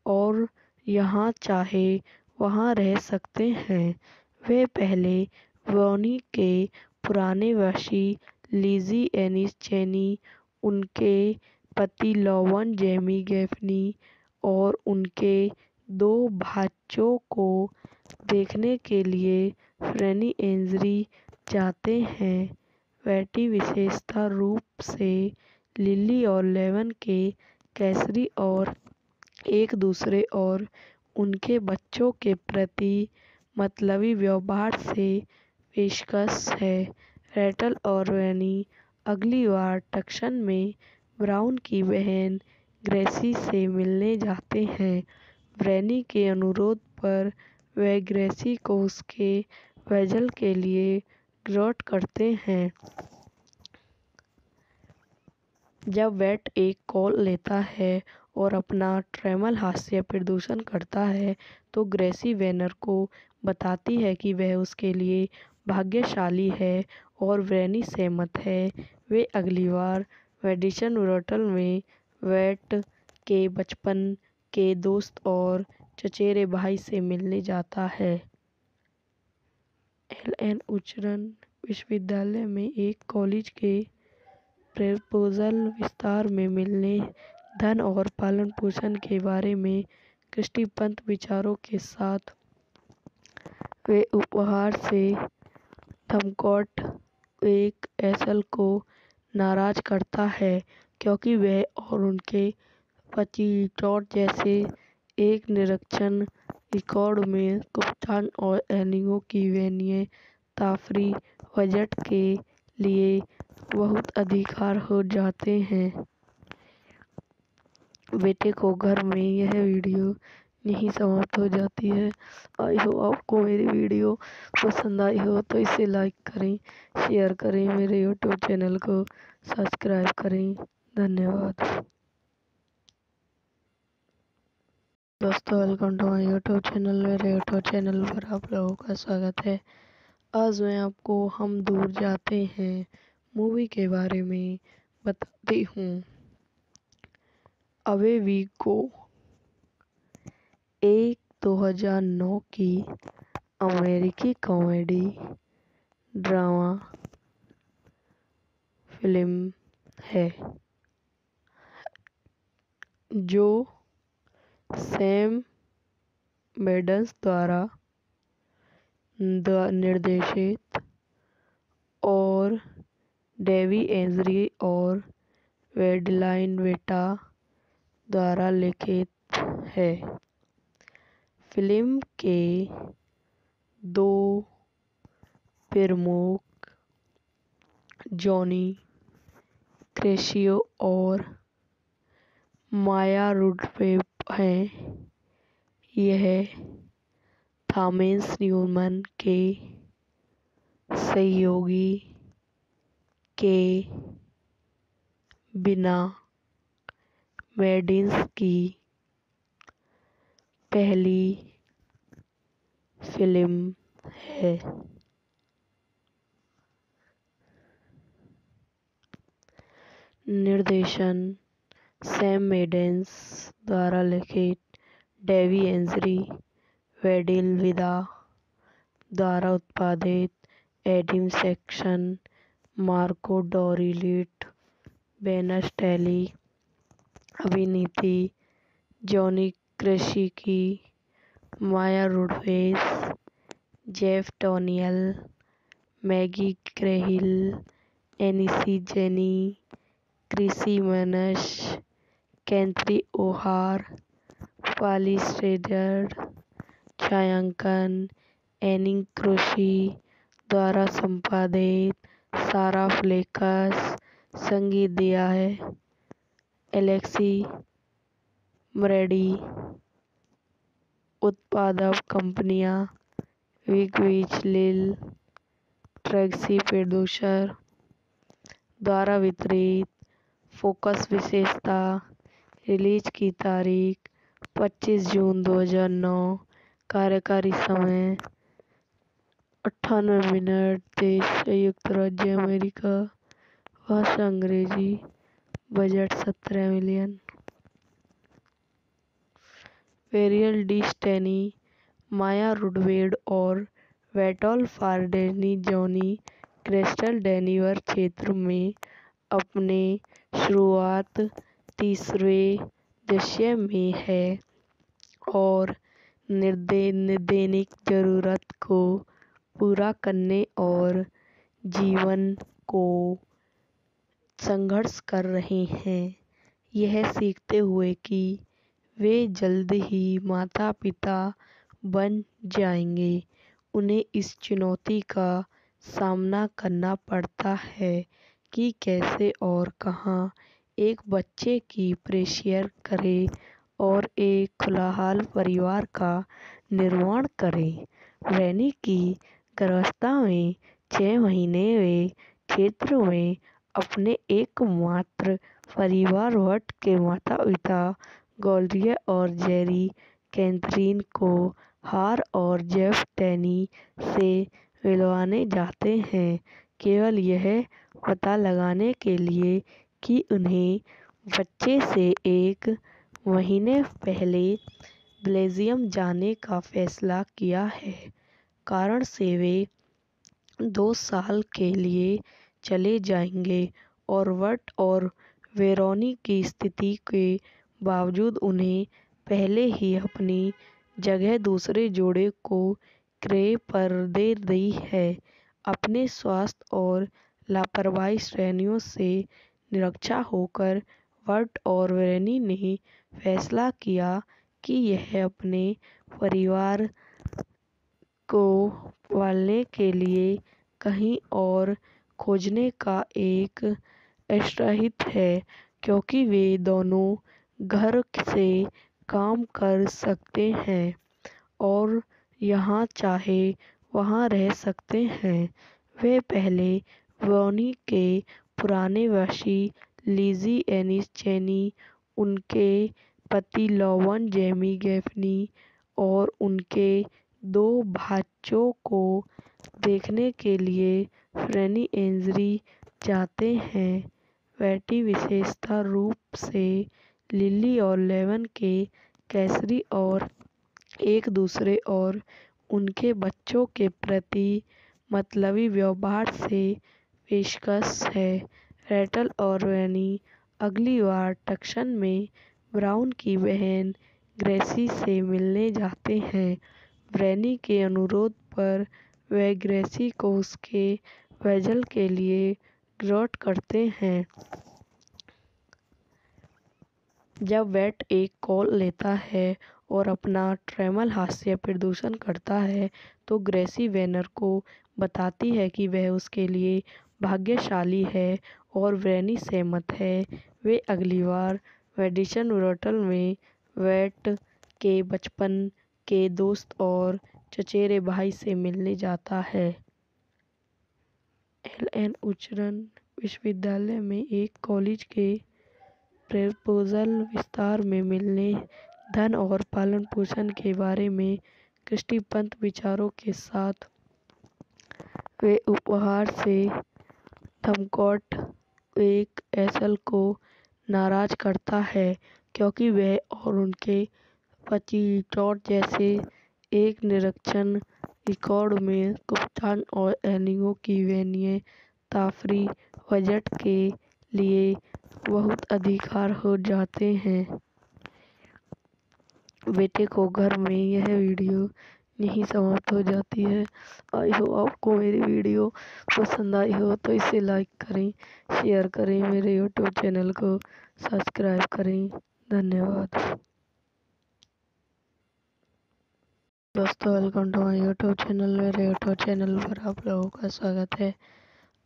और जहाँ चाहे वहाँ रह सकते हैं। वे पहले वेरोनी के पुराने वासी लिजी एनिस चेनी, उनके पति लोवन जेमी गैफनी और उनके 2 बच्चों को देखने के लिए फ्रेनी एंजरी जाते हैं। बेटी विशेषता रूप से लिली और लेवन के कैसरी और एक दूसरे और उनके बच्चों के प्रति मतलबी व्यवहार से पेशकश है। रेचल और रैनी अगली बार टक्सन में ब्राउन की बहन ग्रेसी से मिलने जाते हैं। रैनी के अनुरोध पर वे ग्रेसी को उसके वेजल के लिए ग्रोट करते हैं। जब वेट एक कॉल लेता है और अपना ट्रेमल हास्य प्रदर्शन करता है, तो ग्रेसी वेनर को बताती है कि वह उसके लिए भाग्यशाली है और रैनी सहमत है। वे अगली बार मेडिसन होटल में वेट के बचपन के दोस्त और चचेरे भाई से मिलने जाता है। एलन उच्चतम विश्वविद्यालय में एक कॉलेज के प्रपोजल विस्तार में मिलने, धन और पालन पोषण के बारे में दृष्टिपंत विचारों के साथ। वे उपहार से धमकोट एक एसल को नाराज करता है, क्योंकि वह और उनके पति टॉड जैसे एक निरक्षर रिकॉर्ड में कप्तान और एलिंगो की वैनिये तफरीह बजट के लिए बहुत अधिकार हो जाते हैं। बेटे को घर में यह वीडियो यहीं समाप्त हो जाती है। आई हो आपको मेरी वीडियो पसंद आई हो तो इसे लाइक करें, शेयर करें, मेरे यूट्यूब चैनल को सब्सक्राइब करें। धन्यवाद दोस्तों, welcome to my YouTube channel. मेरे यूट्यूब चैनल पर आप लोगों का स्वागत है। आज मैं आपको हम दूर जाते हैं मूवी के बारे में बताती हूँ। अवे वी गो एक 2009 की अमेरिकी कॉमेडी ड्रामा फिल्म है जो सैम मेंडेस द्वारा निर्देशित और डेवी एंजरी और वेडलाइन वेटा द्वारा लिखित है। फिल्म के दो प्रमुख जॉनी क्रेशियो और माया रुडवेप हैं। यह थॉमस न्यूमैन के सहयोगी के बिना मेंडेस की पहली फिल्म है। निर्देशन सैम मेंडेस द्वारा लिखित, डेवी एंजरी, वेडिल विदा द्वारा उत्पादित, एडम सैक्सन, मार्को डोरिलिट, बेन स्टैली। अभिनीति जॉनी क्रेसिकी, माया रुडवेस, जेफ डैनियल, मैगी ग्रहिल, एनिसी जेनी, क्रिसी मनस, कैथरी ओहार, पाली स्ट्रेडर। छायांकन एनिंग क्रोशी द्वारा संपादित, सारा फ्लेक्स। संगीत दिया है एलेक्सी मरेडी। उत्पादक कंपनियां विग लिल, ट्रेक्सी प्रोड्यूसर द्वारा वितरित। फोकस विशेषता, रिलीज की तारीख 25 जून 2009, कार्यकारी समय 98 मिनट, देश संयुक्त राज्य अमेरिका, भाषा अंग्रेजी, बजट 17 मिलियन। वेरियल डी स्टैनी, माया रुडवेड और वेटल फारडेनी जॉनी क्रिस्टल डेनिवर क्षेत्र में अपने शुरुआत तीसरे दशक में है और दैनिक जरूरत को पूरा करने और जीवन को संघर्ष कर रहे हैं, यह सीखते हुए कि वे जल्द ही माता पिता बन जाएंगे। उन्हें इस चुनौती का सामना करना पड़ता है कि कैसे और कहाँ एक बच्चे की परवरिश करें और एक खुशहाल परिवार का निर्माण करें। रैनी की गर्भावस्था में 6 महीने वे क्षेत्र में अपने एकमात्र परिवार बट के माता पिता ग्लोरिया और जेरी कैथरीन को हार और जेफ डैनी से मिलवाने जाते हैं, केवल यह पता लगाने के लिए कि उन्हें बच्चे से 1 महीने पहले बेल्जियम जाने का फैसला किया है, कारण से वे 2 साल के लिए चले जाएंगे और बट और वेरोनी की स्थिति के बावजूद उन्हें पहले ही अपनी जगह दूसरे जोड़े को क्रय पर दे दी है। अपने स्वास्थ्य और लापरवाही श्रेणियों से निरक्षा होकर बट और वेरोनी ने फैसला किया कि यह अपने परिवार को पालने के लिए कहीं और खोजने का एक उत्साहित है, क्योंकि वे दोनों घर से काम कर सकते हैं और जहाँ चाहे वहाँ रह सकते हैं। वे पहले वेरोनी के पुराने वासी लिजी एनिस चेनी, उनके पति लॉवन जेमी गैफनी और उनके 2 बच्चों को देखने के लिए रैनी एंजरी जाते हैं। बेटी विशेष रूप से लिली और लेवन के कैसरी और एक दूसरे और उनके बच्चों के प्रति मतलबी व्यवहार से पेशकश है। रेचल और वैनी अगली बार टक्सन में ब्राउन की बहन ग्रेसी से मिलने जाते हैं। वैनी के अनुरोध पर वे ग्रेसी को उसके वेजल के लिए ग्रोट करते हैं। जब वेट एक कॉल लेता है और अपना ट्रेमल हास्य प्रदर्शन करता है तो ग्रेसी वेनर को बताती है कि वह उसके लिए भाग्यशाली है और वैनी सहमत है। वे अगली बार मेडिसन ब्रोटल में वेट के बचपन के दोस्त और चचेरे भाई से मिलने जाता है। एलन उच्चतम विश्वविद्यालय में एक कॉलेज के प्रपोजल विस्तार में मिलने, धन और पालन पोषण के बारे में दृष्टिपंत विचारों के साथ वे उपहार से थमकॉट एक एसल को नाराज करता है क्योंकि वह और उनके पति टॉड जैसे एक निरीक्षण रिकॉर्ड में कप्तान और एनिगो की वैनिये तफरीह बजट के लिए बहुत अधिकार हो जाते हैं। बेटे को घर में यह वीडियो यहीं समाप्त हो जाती है। आई होप आपको मेरी वीडियो पसंद आई हो तो इसे लाइक करें, शेयर करें, मेरे यूट्यूब चैनल को सब्सक्राइब करें। धन्यवाद दोस्तों, welcome to my YouTube channel. मेरे यूट्यूब चैनल पर आप लोगों का स्वागत है।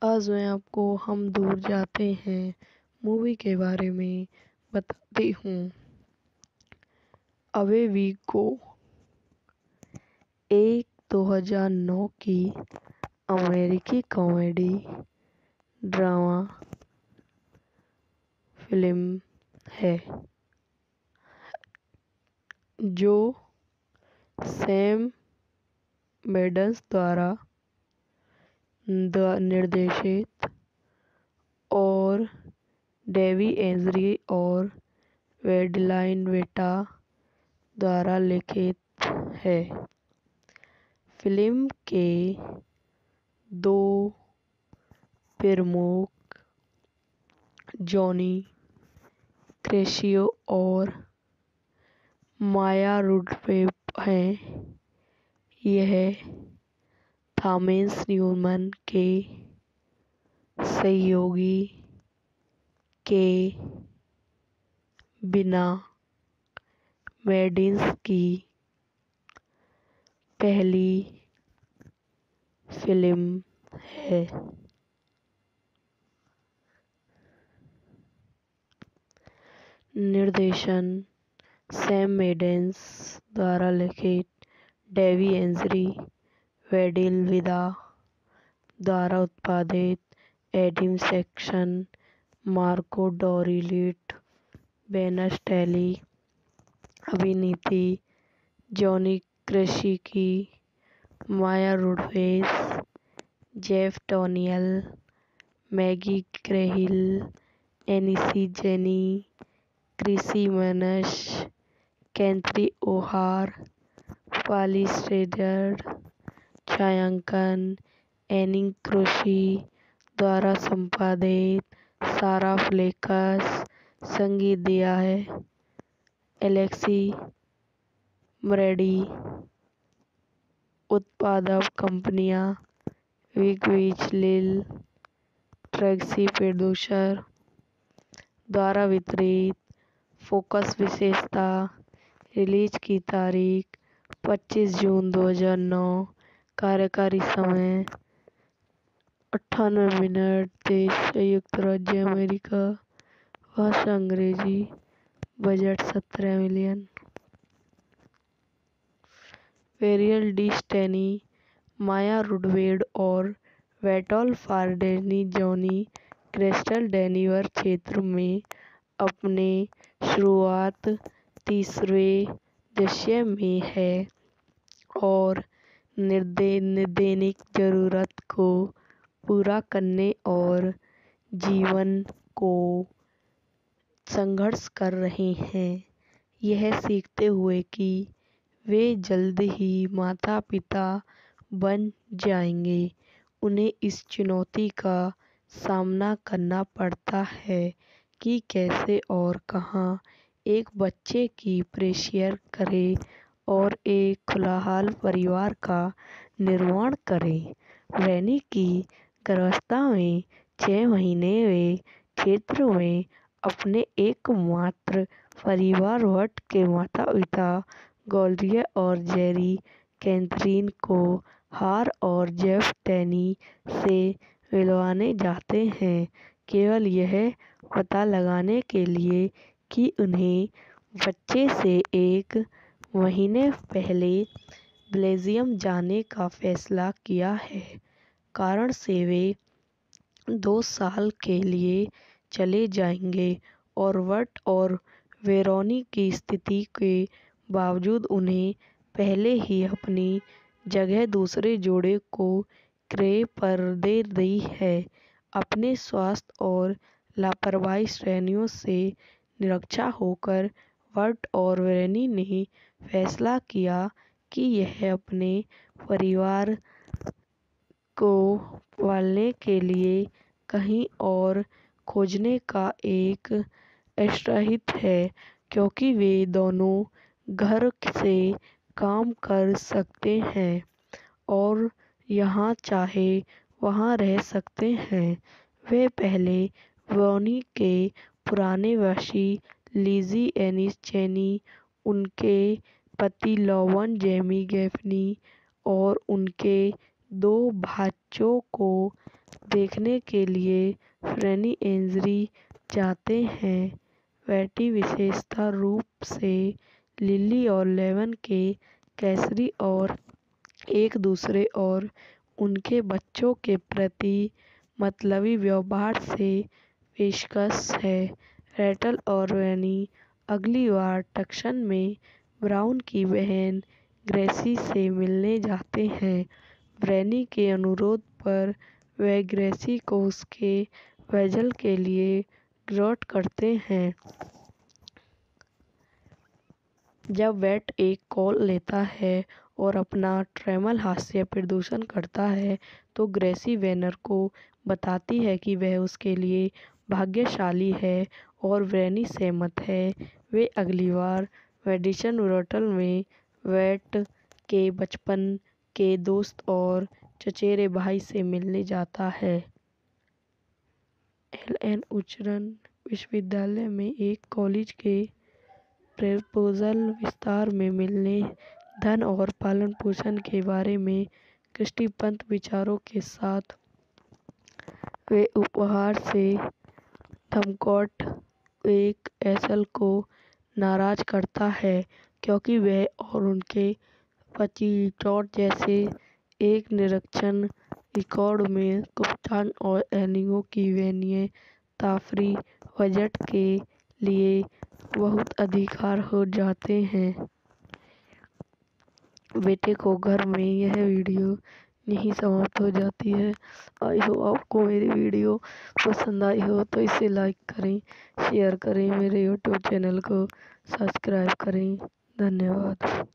आज मैं आपको हम दूर जाते हैं मूवी के बारे में बताती हूँ। अवे वी गो एक 2009 की अमेरिकी कॉमेडी ड्रामा फिल्म है जो सैम मेंडेस द्वारा निर्देशित और डेवी एंजरी और वेडलाइन वेटा द्वारा लिखित है। फिल्म के दो प्रमुख जॉनी क्रेशियो और माया रुडवेप हैं। यह थॉमस न्यूमैन के सहयोगी के बिना मेंडेस की पहली फिल्म है। निर्देशन सैम मेंडेस द्वारा लिखित, डेवी एंजरी, वेडिल विदा द्वारा उत्पादित, एडम सैक्सन, मार्को डोरिलिट, बेन स्टैली, अभिनीति जॉनी क्रेशिकी, माया रुडवेस, जेफ टोनियल, मैगी ग्रेहिल, एनिसी जेनी, क्रिसी मैनस, कैंथी ओहार, पाली स्ट्रेडर, छायांकन एनिंग क्रोशी द्वारा संपादित, सारा फ्लेक्स, संगीत दिया है एलेक्सी मरेडी, उत्पादक कंपनियां विग लिल, ट्रैक्सी प्रोड्यूसर द्वारा वितरित, फोकस विशेषता, रिलीज की तारीख 25 जून 2009, कार्यकारी समय 98 मिनट, देश संयुक्त राज्य अमेरिका, भाषा अंग्रेजी, बजट 17 मिलियन। वेरियल डी स्टैनी, माया रुडवेड और वेटॉल फारडेनी जॉनी क्रिस्टल डेनिवर क्षेत्र में अपने शुरुआत तीसरे दशक में है और दैनिक जरूरत को पूरा करने और जीवन को संघर्ष कर रहे हैं। यह सीखते हुए कि वे जल्द ही माता पिता बन जाएंगे। उन्हें इस चुनौती का सामना करना पड़ता है कि कैसे और कहाँ एक बच्चे की प्रेशियर करे और एक खुशहाल परिवार का निर्माण करें। रैनी की गर्भावस्था में 6 महीने वे क्षेत्र में अपने एकमात्र परिवार वट के माता पिता गॉल्डिया और जेरी कैथरीन को हार और जेफ टैनी से मिलवाने जाते हैं, केवल यह पता लगाने के लिए कि उन्हें बच्चे से 1 महीने पहले बेल्जियम जाने का फैसला किया है, कारण से वे 2 साल के लिए चले जाएंगे और वट और वेरोनी की स्थिति के बावजूद उन्हें पहले ही अपनी जगह दूसरे जोड़े को क्रय पर दे दी है। अपने स्वास्थ्य और लापरवाही श्रेणियों से निरक्षा होकर वट और वेरोनी ने फैसला किया कि यह अपने परिवार को पालने के लिए कहीं और खोजने का एक अवसर है, क्योंकि वे दोनों घर से काम कर सकते हैं और जहाँ चाहे वहाँ रह सकते हैं। वे पहले वेरोनी के पुराने वासी लिजी एनिस चेनी, उनके पति लॉवन जेमी गैफनी और उनके 2 बच्चों को देखने के लिए फ्रेनी एंजरी जाते हैं। बेटी विशेष रूप से लिली और लेवन के कैसरी और एक दूसरे और उनके बच्चों के प्रति मतलबी व्यवहार से पेशकश है। रेचल और रैनी अगली बार टक्सन में ब्राउन की बहन ग्रेसी से मिलने जाते हैं। रैनी के अनुरोध पर वे ग्रेसी को उसके वेजल के लिए ड्रॉट करते हैं। जब वेट एक कॉल लेता है और अपना ट्रेमल हास्य प्रदर्शन करता है, तो ग्रेसी वेनर को बताती है कि वह उसके लिए भाग्यशाली है और रैनी सहमत है। वे अगली बार मेडिसन ब्रोटल में वेट के बचपन के दोस्त और चचेरे भाई से मिलने जाता है। एलन उच्चतर विश्वविद्यालय में एक कॉलेज के प्रपोजल विस्तार में मिलने, धन और पालन पोषण के बारे में दृष्टिपंथ विचारों के साथ। वे उपहार से थमकॉट एक एसल को नाराज करता है, क्योंकि वह और उनके पति टॉड जैसे एक निरीक्षण रिकॉर्ड में कप्तान और एनिगो की वैन्य तफरी बजट के लिए बहुत अधिकार हो जाते हैं। बेटे को घर में यह वीडियो यहीं समाप्त हो जाती है। आई होप आपको मेरी वीडियो पसंद आई हो तो इसे लाइक करें, शेयर करें, मेरे यूट्यूब चैनल को सब्सक्राइब करें। धन्यवाद।